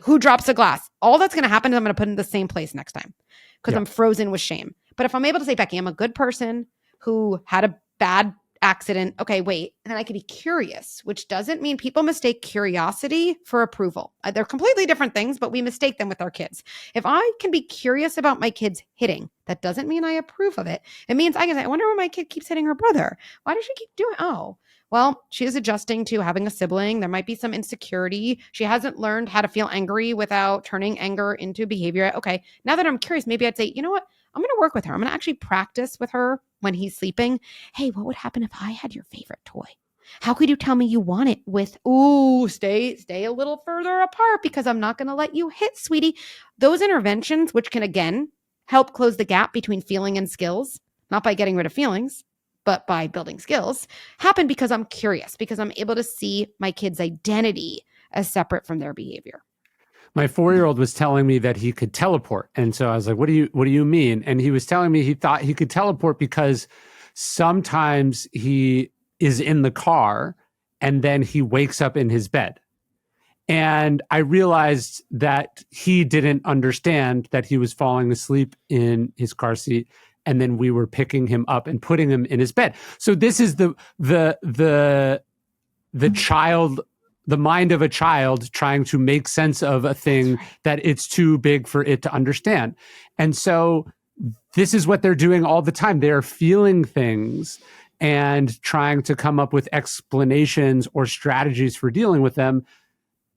Speaker 1: Who drops a glass? All that's going to happen is I'm going to put it in the same place next time because I'm frozen with shame. But if I'm able to say, Becky, I'm a good person who had a bad accident. Okay, wait. And then I can be curious, which doesn't mean people mistake curiosity for approval. They're completely different things, but we mistake them with our kids. If I can be curious about my kids hitting, that doesn't mean I approve of it. It means I can say, I wonder why my kid keeps hitting her brother. Why does she keep doing? Oh, well, she is adjusting to having a sibling. There might be some insecurity. She hasn't learned how to feel angry without turning anger into behavior. Okay, now that I'm curious, maybe I'd say, you know what? I'm going to work with her. I'm going to actually practice with her when he's sleeping. Hey, what would happen if I had your favorite toy? How could you tell me you want it with, stay a little further apart because I'm not going to let you hit, sweetie. Those interventions, which can, again, help close the gap between feeling and skills, not by getting rid of feelings, but by building skills, happen because I'm curious, because I'm able to see my kid's identity as separate from their behavior.
Speaker 2: My 4-year-old was telling me that he could teleport. And so I was like, what do you mean? And he was telling me he thought he could teleport because sometimes he is in the car and then he wakes up in his bed. And I realized that he didn't understand that he was falling asleep in his car seat, and then we were picking him up and putting him in his bed. So this is the child the mind of a child trying to make sense of a thing that it's too big for it to understand. And so this is what they're doing all the time. They're feeling things and trying to come up with explanations or strategies for dealing with them.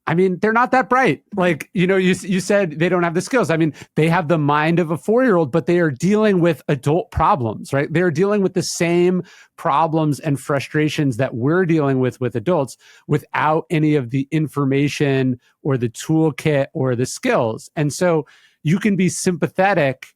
Speaker 2: I mean, they're not that bright. Like, you said they don't have the skills. I mean, they have the mind of a 4-year-old, but they are dealing with adult problems, right? They're dealing with the same problems and frustrations that we're dealing with adults without any of the information or the toolkit or the skills. And so you can be sympathetic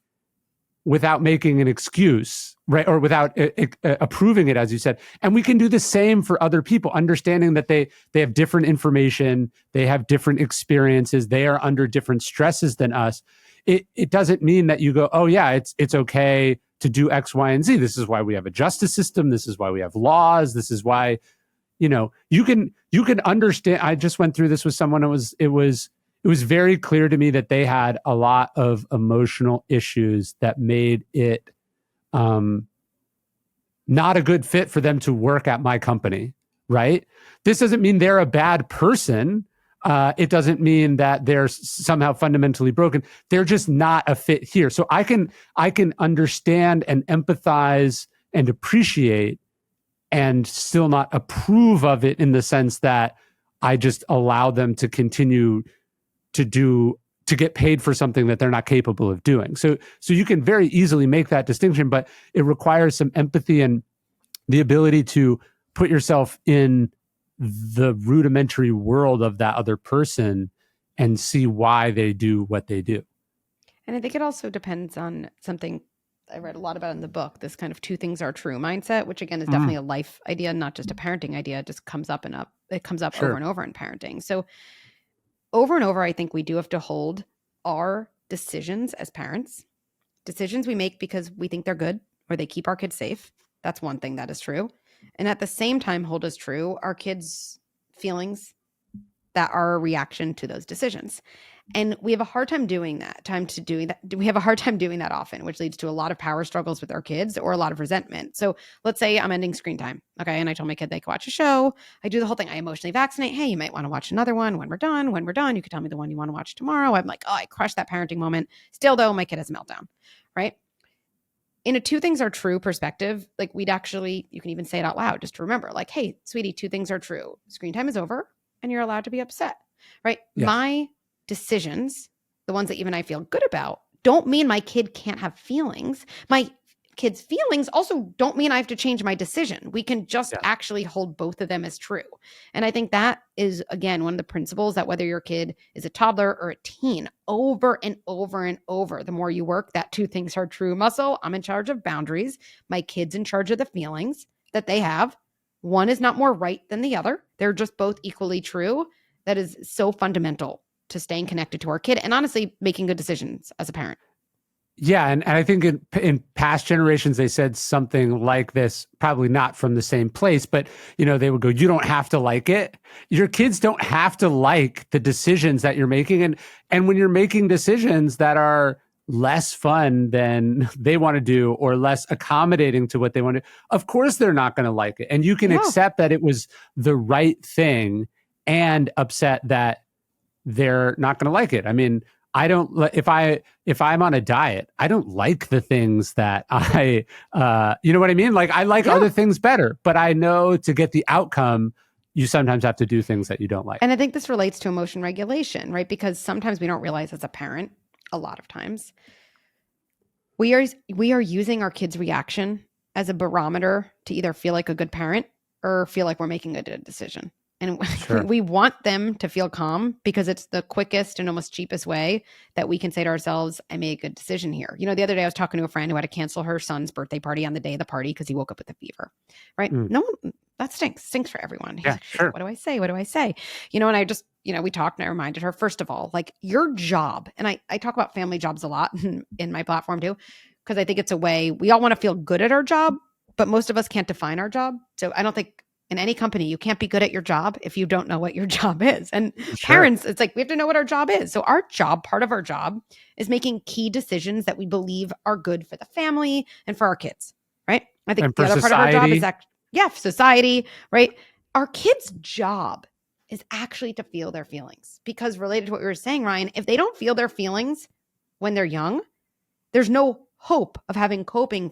Speaker 2: without making an excuse, right? Or without approving it, as you said. And we can do the same for other people, understanding that they have different information, they have different experiences, they are under different stresses than us. It doesn't mean that you go, oh yeah, it's okay to do X, Y, and Z. This is why we have a justice system. This is why we have laws. This is why, you can understand. I just went through this with someone. It was very clear to me that they had a lot of emotional issues that made it not a good fit for them to work at my company, right? This doesn't mean they're a bad person. It doesn't mean that they're somehow fundamentally broken. They're just not a fit here. So I can understand and empathize and appreciate and still not approve of it in the sense that I just allow them to continue to get paid for something that they're not capable of doing. So you can very easily make that distinction, but it requires some empathy and the ability to put yourself in the rudimentary world of that other person and see why they do what they do.
Speaker 1: And I think it also depends on something I read a lot about in the book, this kind of 2 things are true mindset, which again is definitely a life idea, not just a parenting idea. It just comes up it comes up over and over in parenting. So over and over, I think we do have to hold our decisions as parents, decisions we make because we think they're good or they keep our kids safe. That's one thing that is true. And at the same time, hold as true our kids' feelings that are a reaction to those decisions. And we have a hard time doing that. We have a hard time doing that often, which leads to a lot of power struggles with our kids or a lot of resentment. So let's say I'm ending screen time. Okay. And I told my kid they could watch a show. I do the whole thing. I emotionally vaccinate. Hey, you might want to watch another one when we're done. When we're done, you could tell me the one you want to watch tomorrow. I'm like, oh, I crushed that parenting moment. Still though, my kid has a meltdown. Right. In a 2 things are true perspective, like you can even say it out loud just to remember, like, hey, sweetie, 2 things are true. Screen time is over and you're allowed to be upset. Right. Yes. My decisions, the ones that even I feel good about, don't mean my kid can't have feelings. My kid's feelings also don't mean I have to change my decision. We can just actually hold both of them as true. And I think that is, again, one of the principles that whether your kid is a toddler or a teen, over and over and over, the more you work that 2 things are true muscle. I'm in charge of boundaries. My kid's in charge of the feelings that they have. One is not more right than the other. They're just both equally true. That is so fundamental to staying connected to our kid and honestly making good decisions as a parent.
Speaker 2: Yeah. And I think in past generations, they said something like this, probably not from the same place, but they would go, you don't have to like it. Your kids don't have to like the decisions that you're making. And when you're making decisions that are less fun than they want to do or less accommodating to what they want to do, of course they're not going to like it. And you can accept that it was the right thing and upset that they're not going to like it. I mean, if I'm on a diet, I don't like the things that you know what I mean? Like I like other things better, but I know to get the outcome, you sometimes have to do things that you don't like.
Speaker 1: And I think this relates to emotion regulation, right? Because sometimes we don't realize as a parent, a lot of times, we are using our kids' reaction as a barometer to either feel like a good parent or feel like we're making a good decision. And we want them to feel calm because it's the quickest and almost cheapest way that we can say to ourselves, I made a good decision here. The other day I was talking to a friend who had to cancel her son's birthday party on the day of the party because he woke up with a fever, right? No, that stinks for everyone. He's like, what do I say? What do I say? And I just, we talked and I reminded her, first of all, like your job. And I talk about family jobs a lot in my platform too, because I think it's a way we all want to feel good at our job, but most of us can't define our job. So I don't think in any company, you can't be good at your job if you don't know what your job is. And parents, it's like, we have to know what our job is. So part of our job is making key decisions that we believe are good for the family and for our kids, right? I think the other part of our job is society, right? Our kids' job is actually to feel their feelings. Because related to what we were saying, Ryan, if they don't feel their feelings when they're young, there's no hope of having coping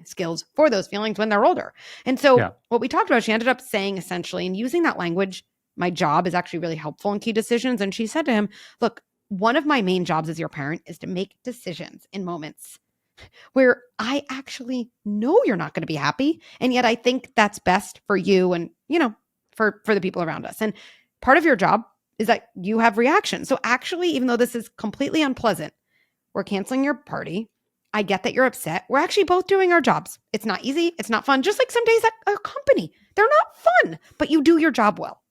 Speaker 1: skills for those feelings when they're older. And so what we talked about, she ended up saying essentially, and using that language, my job is actually really helpful in key decisions. And she said to him, look, one of my main jobs as your parent is to make decisions in moments where I actually know you're not going to be happy. And yet I think that's best for you and, for the people around us. And part of your job is that you have reactions. So actually, even though this is completely unpleasant, we're canceling your party. I get that you're upset. We're actually both doing our jobs. It's not easy. It's not fun. Just like some days at a company, they're not fun, but you do your job well.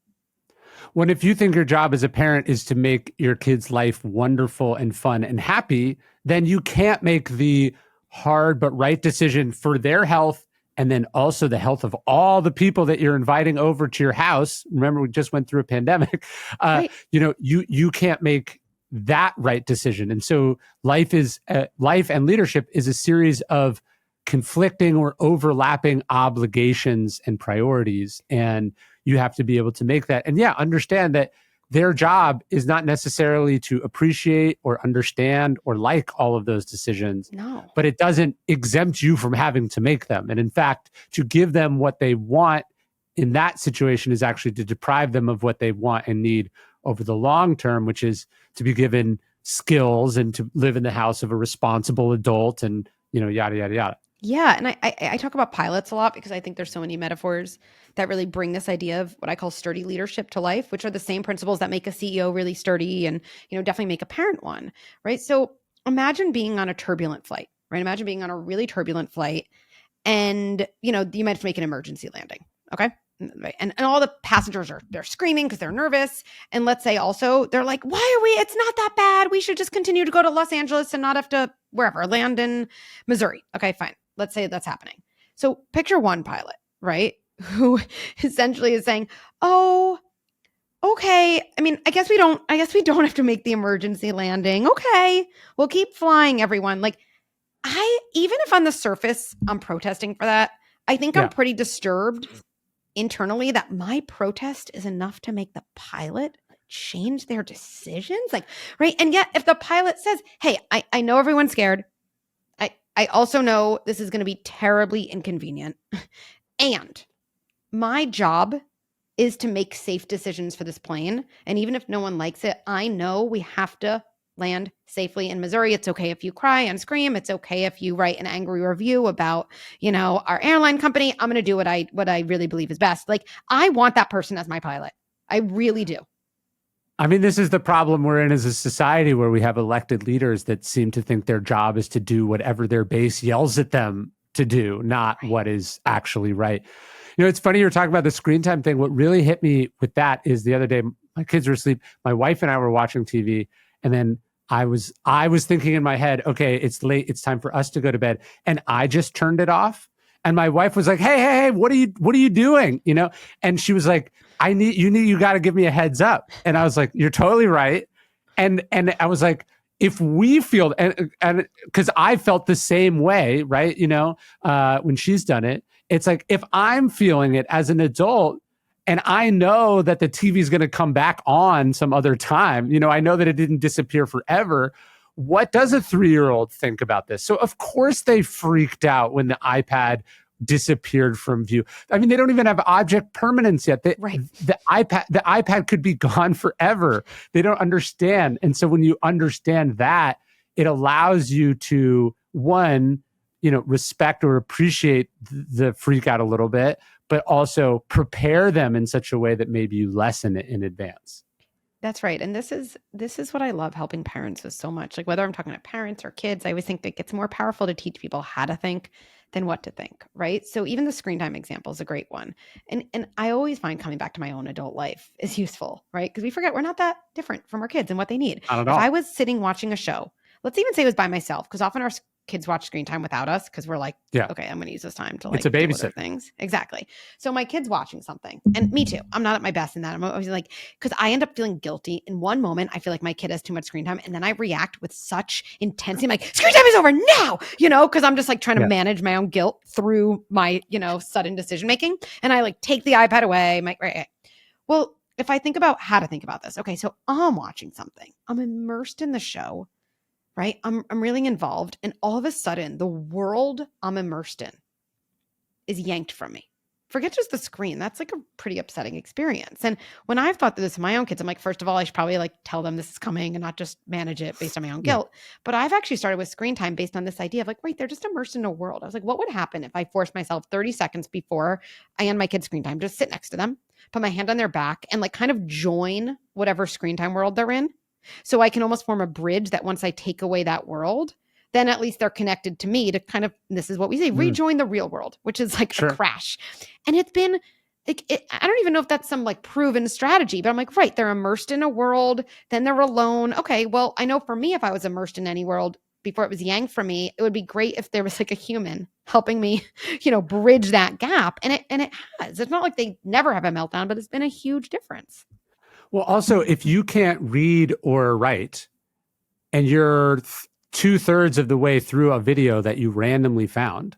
Speaker 2: Well, if you think your job as a parent is to make your kid's life wonderful and fun and happy, then you can't make the hard but right decision for their health and then also the health of all the people that you're inviting over to your house. Remember, we just went through a pandemic.
Speaker 1: Right.
Speaker 2: You can't make that right decision. And so life and leadership is a series of conflicting or overlapping obligations and priorities. And you have to be able to make that. And understand that their job is not necessarily to appreciate or understand or like all of those decisions.
Speaker 1: No.
Speaker 2: But it doesn't exempt you from having to make them. And in fact, to give them what they want in that situation is actually to deprive them of what they want and need over the long term, which is to be given skills and to live in the house of a responsible adult and, yada, yada, yada.
Speaker 1: Yeah. And I talk about pilots a lot because I think there's so many metaphors that really bring this idea of what I call sturdy leadership to life, which are the same principles that make a CEO really sturdy and, definitely make a parent one, right? So imagine being on a turbulent flight, right? Imagine being on a really turbulent flight and, you might have to make an emergency landing. Okay. Right. And all the passengers they're screaming because they're nervous. And let's say also they're like, it's not that bad. We should just continue to go to Los Angeles and not have to land in Missouri. Okay, fine. Let's say that's happening. So picture one pilot, right? Who essentially is saying, oh, okay. I mean, I guess we don't have to make the emergency landing. Okay. We'll keep flying, everyone. Like even if on the surface I'm protesting for that, I think I'm pretty disturbed internally that my protest is enough to make the pilot change their decisions. Right. And yet if the pilot says, hey, I know everyone's scared. I also know this is going to be terribly inconvenient. And my job is to make safe decisions for this plane. And even if no one likes it, I know we have to land safely in Missouri. It's okay if you cry and scream. It's okay if you write an angry review about, our airline company. I'm going to do what I really believe is best. I want that person as my pilot. I really do.
Speaker 2: I mean, this is the problem we're in as a society where we have elected leaders that seem to think their job is to do whatever their base yells at them to do, not what is actually right. It's funny you're talking about the screen time thing. What really hit me with that is the other day, my kids were asleep. My wife and I were watching TV, and then I was thinking in my head, okay, it's late. It's time for us to go to bed. And I just turned it off. And my wife was like, hey, what are you doing? And she was like, you got to give me a heads up. And I was like, you're totally right. And I was like, if we feel, and because I felt the same way, right? When she's done it, it's like, if I'm feeling it as an adult and I know that the TV is going to come back on some other time, I know that it didn't disappear forever. What does a 3-year-old think about this? So of course they freaked out when the iPad disappeared from view. I mean, they don't even have object permanence yet.
Speaker 1: Right.
Speaker 2: The iPad could be gone forever. They don't understand. And so when you understand that, it allows you to, one, respect or appreciate the freak out a little bit, but also prepare them in such a way that maybe you lessen it in advance.
Speaker 1: That's right. And this is what I love helping parents with so much. Whether I'm talking to parents or kids, I always think that it's more powerful to teach people how to think than what to think, right? So even the screen time example is a great one. And I always find coming back to my own adult life is useful, right? Because we forget we're not that different from our kids and what they need.
Speaker 2: Not at all.
Speaker 1: If I was sitting watching a show, let's even say it was by myself, because often our kids watch screen time without us because we're like, okay, I'm going to use this time to
Speaker 2: it's a babysitter
Speaker 1: do other things. Exactly. So my kid's watching something, and me too. I'm not at my best in that. I'm always like, because I end up feeling guilty. In one moment, I feel like my kid has too much screen time, and then I react with such intensity. I'm like, screen time is over now, because I'm just trying to manage my own guilt through my, sudden decision making. And I take the iPad away. Right. Well, if I think about how to think about this, okay, so I'm watching something, I'm immersed in the show, right? I'm really involved. And all of a sudden, the world I'm immersed in is yanked from me. Forget just the screen. That's like a pretty upsetting experience. And when I've thought through this with my own kids, I'm like, first of all, I should probably like tell them this is coming and not just manage it based on my own guilt. But I've actually started with screen time based on this idea of like, wait, they're just immersed in a world. I was like, what would happen if I forced myself 30 seconds before I end my kids' screen time, just sit next to them, put my hand on their back and like kind of join whatever screen time world they're in. So I can almost form a bridge that once I take away that world, then at least they're connected to me to kind of, this is what we say, rejoin the real world, which is like a crash. And it's been like, I don't even know if that's some like proven strategy, but I'm like, right, they're immersed in a world, then they're alone. Okay, well, I know for me, if I was immersed in any world before it was yanked from me, it would be great if there was like a human helping me, bridge that gap. And it has. It's not like they never have a meltdown, but it's been a huge difference.
Speaker 2: Well, also, if you can't read or write and you're 2/3 of the way through a video that you randomly found,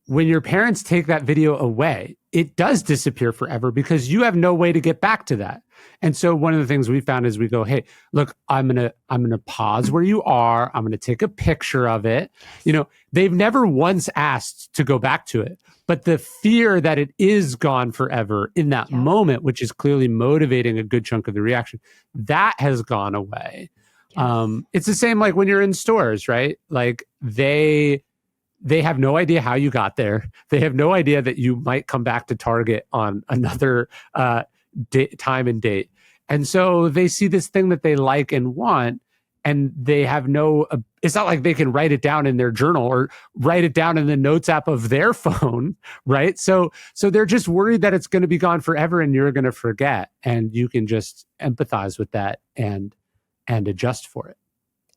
Speaker 2: when your parents take that video away, it does disappear forever because you have no way to get back to that. And so one of the things we found is we go, hey, look, I'm gonna pause where you are. I'm gonna take a picture of it. They've never once asked to go back to it, but the fear that it is gone forever in that moment, which is clearly motivating a good chunk of the reaction, that has gone away. Yes. It's the same like when you're in stores, right? Like they have no idea how you got there. They have no idea that you might come back to Target on another time and date. And so they see this thing that they like and want, and they have it's not like they can write it down in their journal or write it down in the notes app of their phone, right? So they're just worried that it's going to be gone forever and you're going to forget, and you can just empathize with that and adjust for it.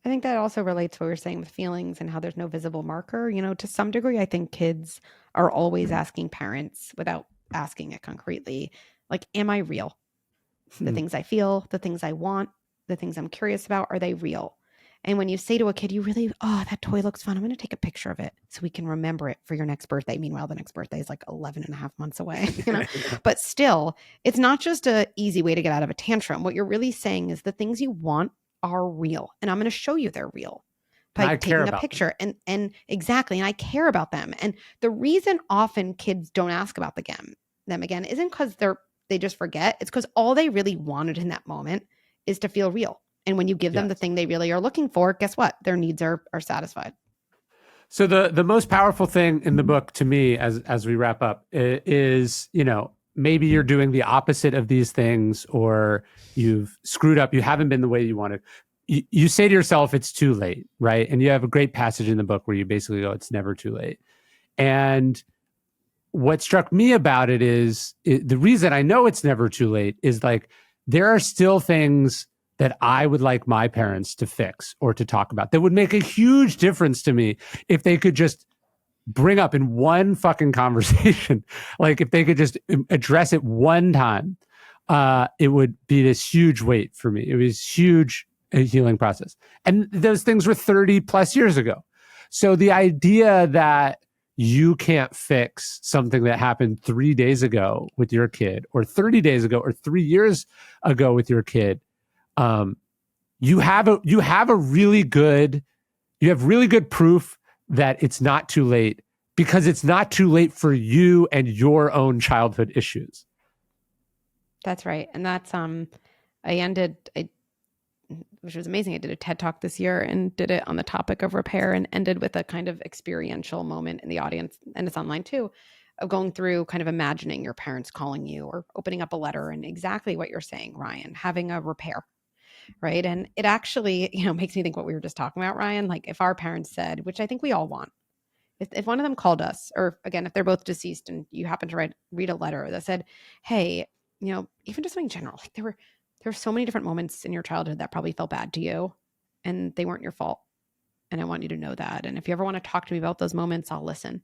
Speaker 1: I think that also relates to what we were saying with feelings and how there's no visible marker. To some degree, I think kids are always asking parents without asking it concretely, like, am I real? The things I feel, the things I want, the things I'm curious about, are they real? And when you say to a kid, that toy looks fun, I'm going to take a picture of it so we can remember it for your next birthday. Meanwhile, the next birthday is like 11 and a half months away, But still, it's not just an easy way to get out of a tantrum. What you're really saying is the things you want are real, and I'm going to show you they're real by taking a picture and exactly. And I care about them. And the reason often kids don't ask about them again isn't because they just forget. It's because all they really wanted in that moment is to feel real. And when you give them the thing they really are looking for, guess what? Their needs are satisfied.
Speaker 2: So the most powerful thing in the book to me, as we wrap up, is, maybe you're doing the opposite of these things, or you've screwed up. You haven't been the way you wanted. You say to yourself, it's too late, right? And you have a great passage in the book where you basically go, it's never too late. And what struck me about it is the reason I know it's never too late is like, there are still things that I would like my parents to fix or to talk about that would make a huge difference to me if they could just bring up in one fucking conversation. Like if they could just address it one time, it would be this huge weight for me. It was huge healing process. And those things were 30 plus years ago. So the idea that you can't fix something that happened 3 days ago with your kid, or 30 days ago, or 3 years ago with your kid, you have really good proof that it's not too late, because it's not too late for you and your own childhood issues.
Speaker 1: That's right. And that's, which was amazing. I did a TED Talk this year and did it on the topic of repair, and ended with a kind of experiential moment in the audience, and it's online too, of going through kind of imagining your parents calling you or opening up a letter, and exactly what you're saying, Ryan, having a repair. Right. And it actually, makes me think what we were just talking about, Ryan. Like if our parents said, which I think we all want, if one of them called us, or again, if they're both deceased and you happen to read a letter that said, hey, even just something general, like there were so many different moments in your childhood that probably felt bad to you, and they weren't your fault. And I want you to know that. And if you ever want to talk to me about those moments, I'll listen.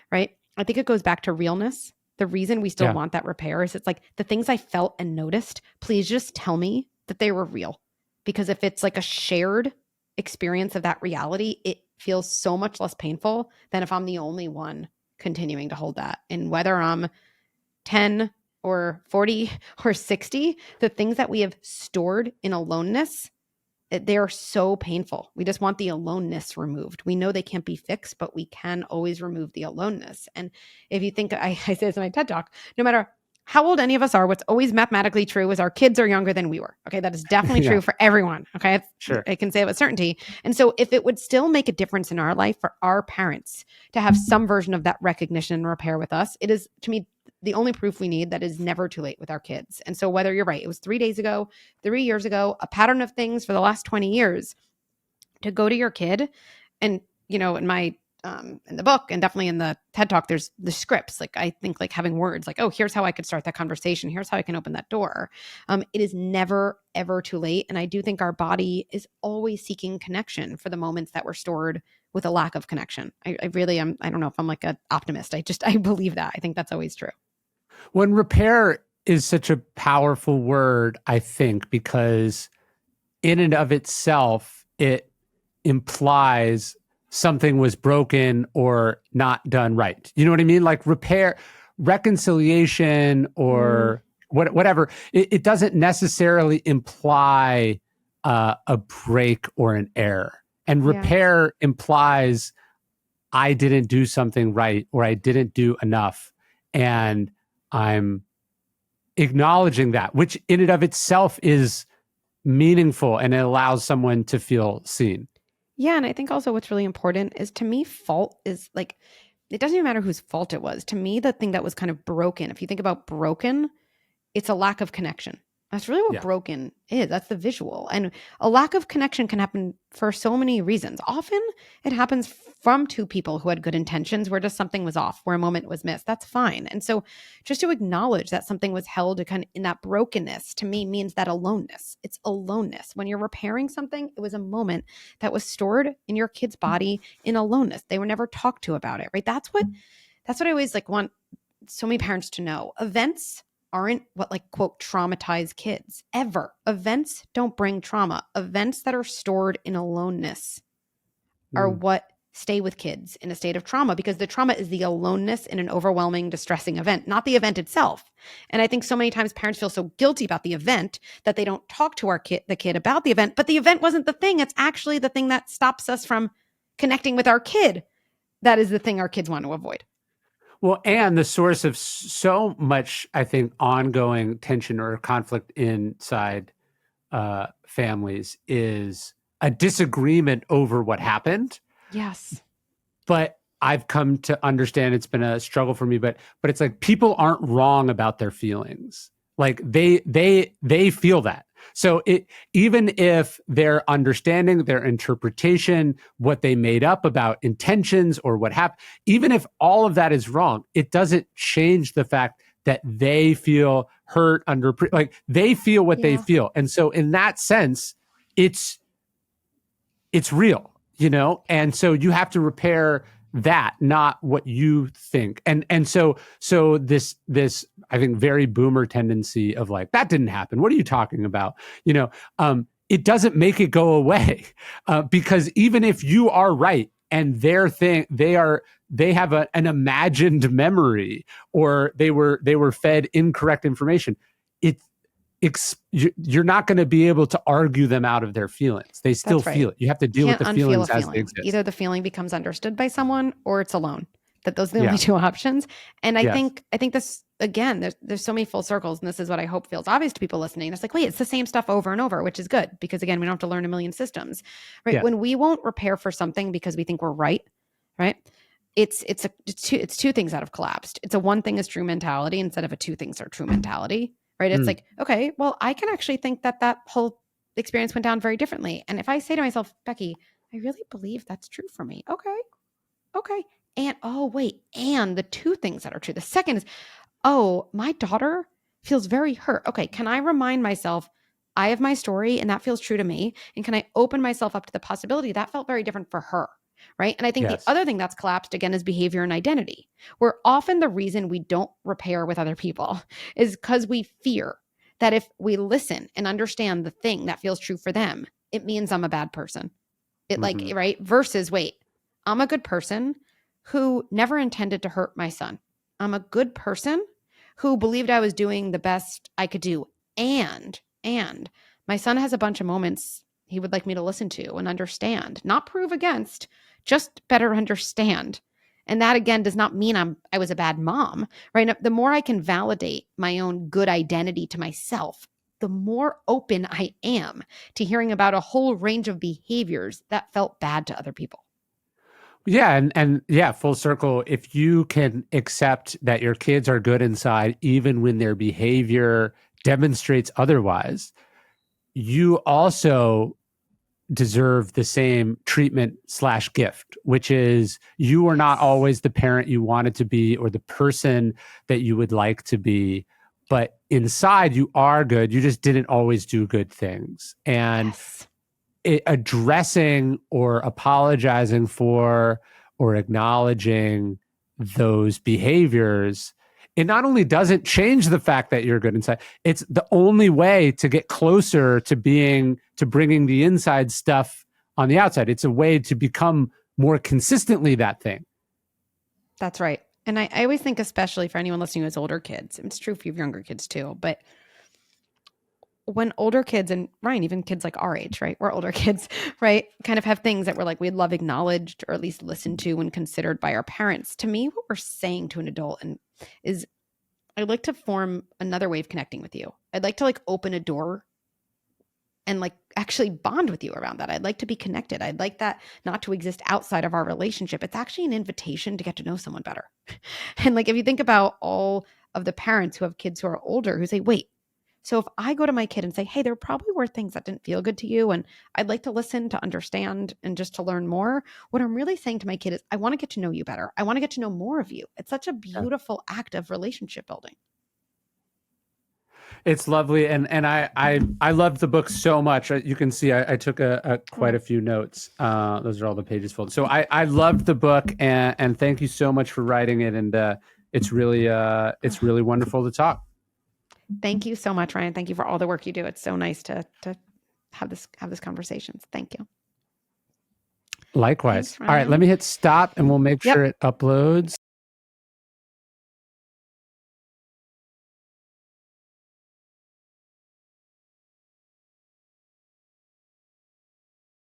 Speaker 1: Right. I think it goes back to realness. The reason we still want that repair is it's like the things I felt and noticed, please just tell me that they were real. Because if it's like a shared experience of that reality, it feels so much less painful than if I'm the only one continuing to hold that. And whether I'm 10, or 40 or 60, the things that we have stored in aloneness, they are so painful. We just want the aloneness removed. We know they can't be fixed, but we can always remove the aloneness. And if you think, I say this in my TED Talk, no matter how old any of us are, what's always mathematically true is our kids are younger than we were. Okay, that is definitely
Speaker 2: Yeah,
Speaker 1: true for everyone. Okay,
Speaker 2: sure.
Speaker 1: I can say it with certainty. And so if it would still make a difference in our life for our parents to have some version of that recognition and repair with us, it is, to me, the only proof we need that is never too late with our kids. And so whether you're right, it was 3 days ago, 3 years ago, a pattern of things for the last 20 years, to go to your kid and, in my in the book and definitely in the TED Talk, there's the scripts. Like, I think like having words like, oh, here's how I could start that conversation. Here's how I can open that door. It is never, ever too late. And I do think our body is always seeking connection for the moments that were stored with a lack of connection. I really am. I don't know if I'm like an optimist. I believe that. I think that's always true.
Speaker 2: When repair is such a powerful word, I think, because in and of itself, it implies something was broken or not done right. You know what I mean? Like repair, reconciliation, or whatever. It doesn't necessarily imply a break or an error. And repair implies I didn't do something right or I didn't do enough. And I'm acknowledging that, which in and of itself is meaningful, and it allows someone to feel seen.
Speaker 1: Yeah. And I think also what's really important is, to me, fault is like, it doesn't even matter whose fault it was. To me, the thing that was kind of broken, if you think about broken, it's a lack of connection. That's really what broken is. That's the visual. And a lack of connection can happen for so many reasons. Often it happens from two people who had good intentions where just something was off, where a moment was missed. That's fine. And so just to acknowledge that something was held kind of in that brokenness, to me, means that aloneness. It's aloneness. When you're repairing something, it was a moment that was stored in your kid's body in aloneness. They were never talked to about it, right? That's what I always like want so many parents to know. Events aren't what like quote traumatize kids ever. Events don't bring trauma. Events that are stored in aloneness are what stay with kids in a state of trauma, because the trauma is the aloneness in an overwhelming, distressing event, not the event itself. And I think so many times parents feel so guilty about the event that they don't talk to the kid about the event, but the event wasn't the thing. It's actually the thing that stops us from connecting with our kid. That is the thing our kids want to avoid.
Speaker 2: Well, and the source of so much, I think, ongoing tension or conflict inside families is a disagreement over what happened.
Speaker 1: Yes.
Speaker 2: But I've come to understand, it's been a struggle for me, but it's like people aren't wrong about their feelings. Like they feel that. So even if their understanding, their interpretation, what they made up about intentions or what happened, even if all of that is wrong, it doesn't change the fact that they feel hurt like they feel what they feel. And so in that sense, it's real, and so you have to repair that, not what you think. And so this I think very boomer tendency of like, that didn't happen, what are you talking about, it doesn't make it go away, because even if you are right and they have an imagined memory, or they were fed incorrect information, you're not going to be able to argue them out of their feelings. They still feel it. You have to deal with the feelings as they exist.
Speaker 1: Either the feeling becomes understood by someone or it's alone. That those are the only two options. And I think this, again, there's so many full circles, and this is what I hope feels obvious to people listening. It's like, wait, it's the same stuff over and over, which is good, because again, we don't have to learn a million systems, right? Yeah. When we won't repair for something because we think we're right? It's two things that have collapsed. It's a one thing is true mentality instead of a two things are true mentality. Right? It's like, okay, well, I can actually think that whole experience went down very differently. And if I say to myself, Becky, I really believe that's true for me. Okay. And and the two things that are true. The second is, my daughter feels very hurt. Okay, can I remind myself I have my story and that feels true to me? And can I open myself up to the possibility that felt very different for her? Right. And I think the other thing that's collapsed again is behavior and identity, where often the reason we don't repair with other people is because we fear that if we listen and understand the thing that feels true for them, it means I'm a bad person. Right? Versus, wait, I'm a good person who never intended to hurt my son. I'm a good person who believed I was doing the best I could do. And my son has a bunch of moments he would like me to listen to and understand, not prove against, just better understand. And that again does not mean I was a bad mom, right? The more I can validate my own good identity to myself, the more open I am to hearing about a whole range of behaviors that felt bad to other people.
Speaker 2: Yeah, and yeah, full circle. If you can accept that your kids are good inside, even when their behavior demonstrates otherwise, you also deserve the same treatment/gift, which is you are not always the parent you wanted to be or the person that you would like to be, but inside you are good. You just didn't always do good things. And
Speaker 1: Yes.
Speaker 2: addressing or apologizing for or acknowledging those behaviors, it not only doesn't change the fact that you're good inside, it's the only way to get closer to bringing the inside stuff on the outside. It's a way to become more consistently that thing.
Speaker 1: That's right. And I always think, especially for anyone listening who has older kids, it's true for younger kids too, but when older kids, and Ryan, even kids like our age, right? We're older kids, right? Kind of have things that we're like, we'd love acknowledged or at least listened to and considered by our parents. To me, what we're saying to an adult is, I'd like to form another way of connecting with you. I'd like to like open a door and like actually bond with you around that. I'd like to be connected. I'd like that not to exist outside of our relationship. It's actually an invitation to get to know someone better. And like, if you think about all of the parents who have kids who are older who say, wait, so if I go to my kid and say, hey, there probably were things that didn't feel good to you, and I'd like to listen to understand and just to learn more, what I'm really saying to my kid is, I want to get to know you better. I want to get to know more of you. It's such a beautiful act of relationship building.
Speaker 2: It's lovely, and I loved the book so much. You can see I took quite a few notes. Those are all the pages filled. So I loved the book, and thank you so much for writing it. And it's really wonderful to talk.
Speaker 1: Thank you so much, Ryan. Thank you for all the work you do. It's so nice to have this conversations. Thank you.
Speaker 2: Likewise.
Speaker 1: Thanks,
Speaker 2: all right, let me hit stop, and we'll make sure it uploads.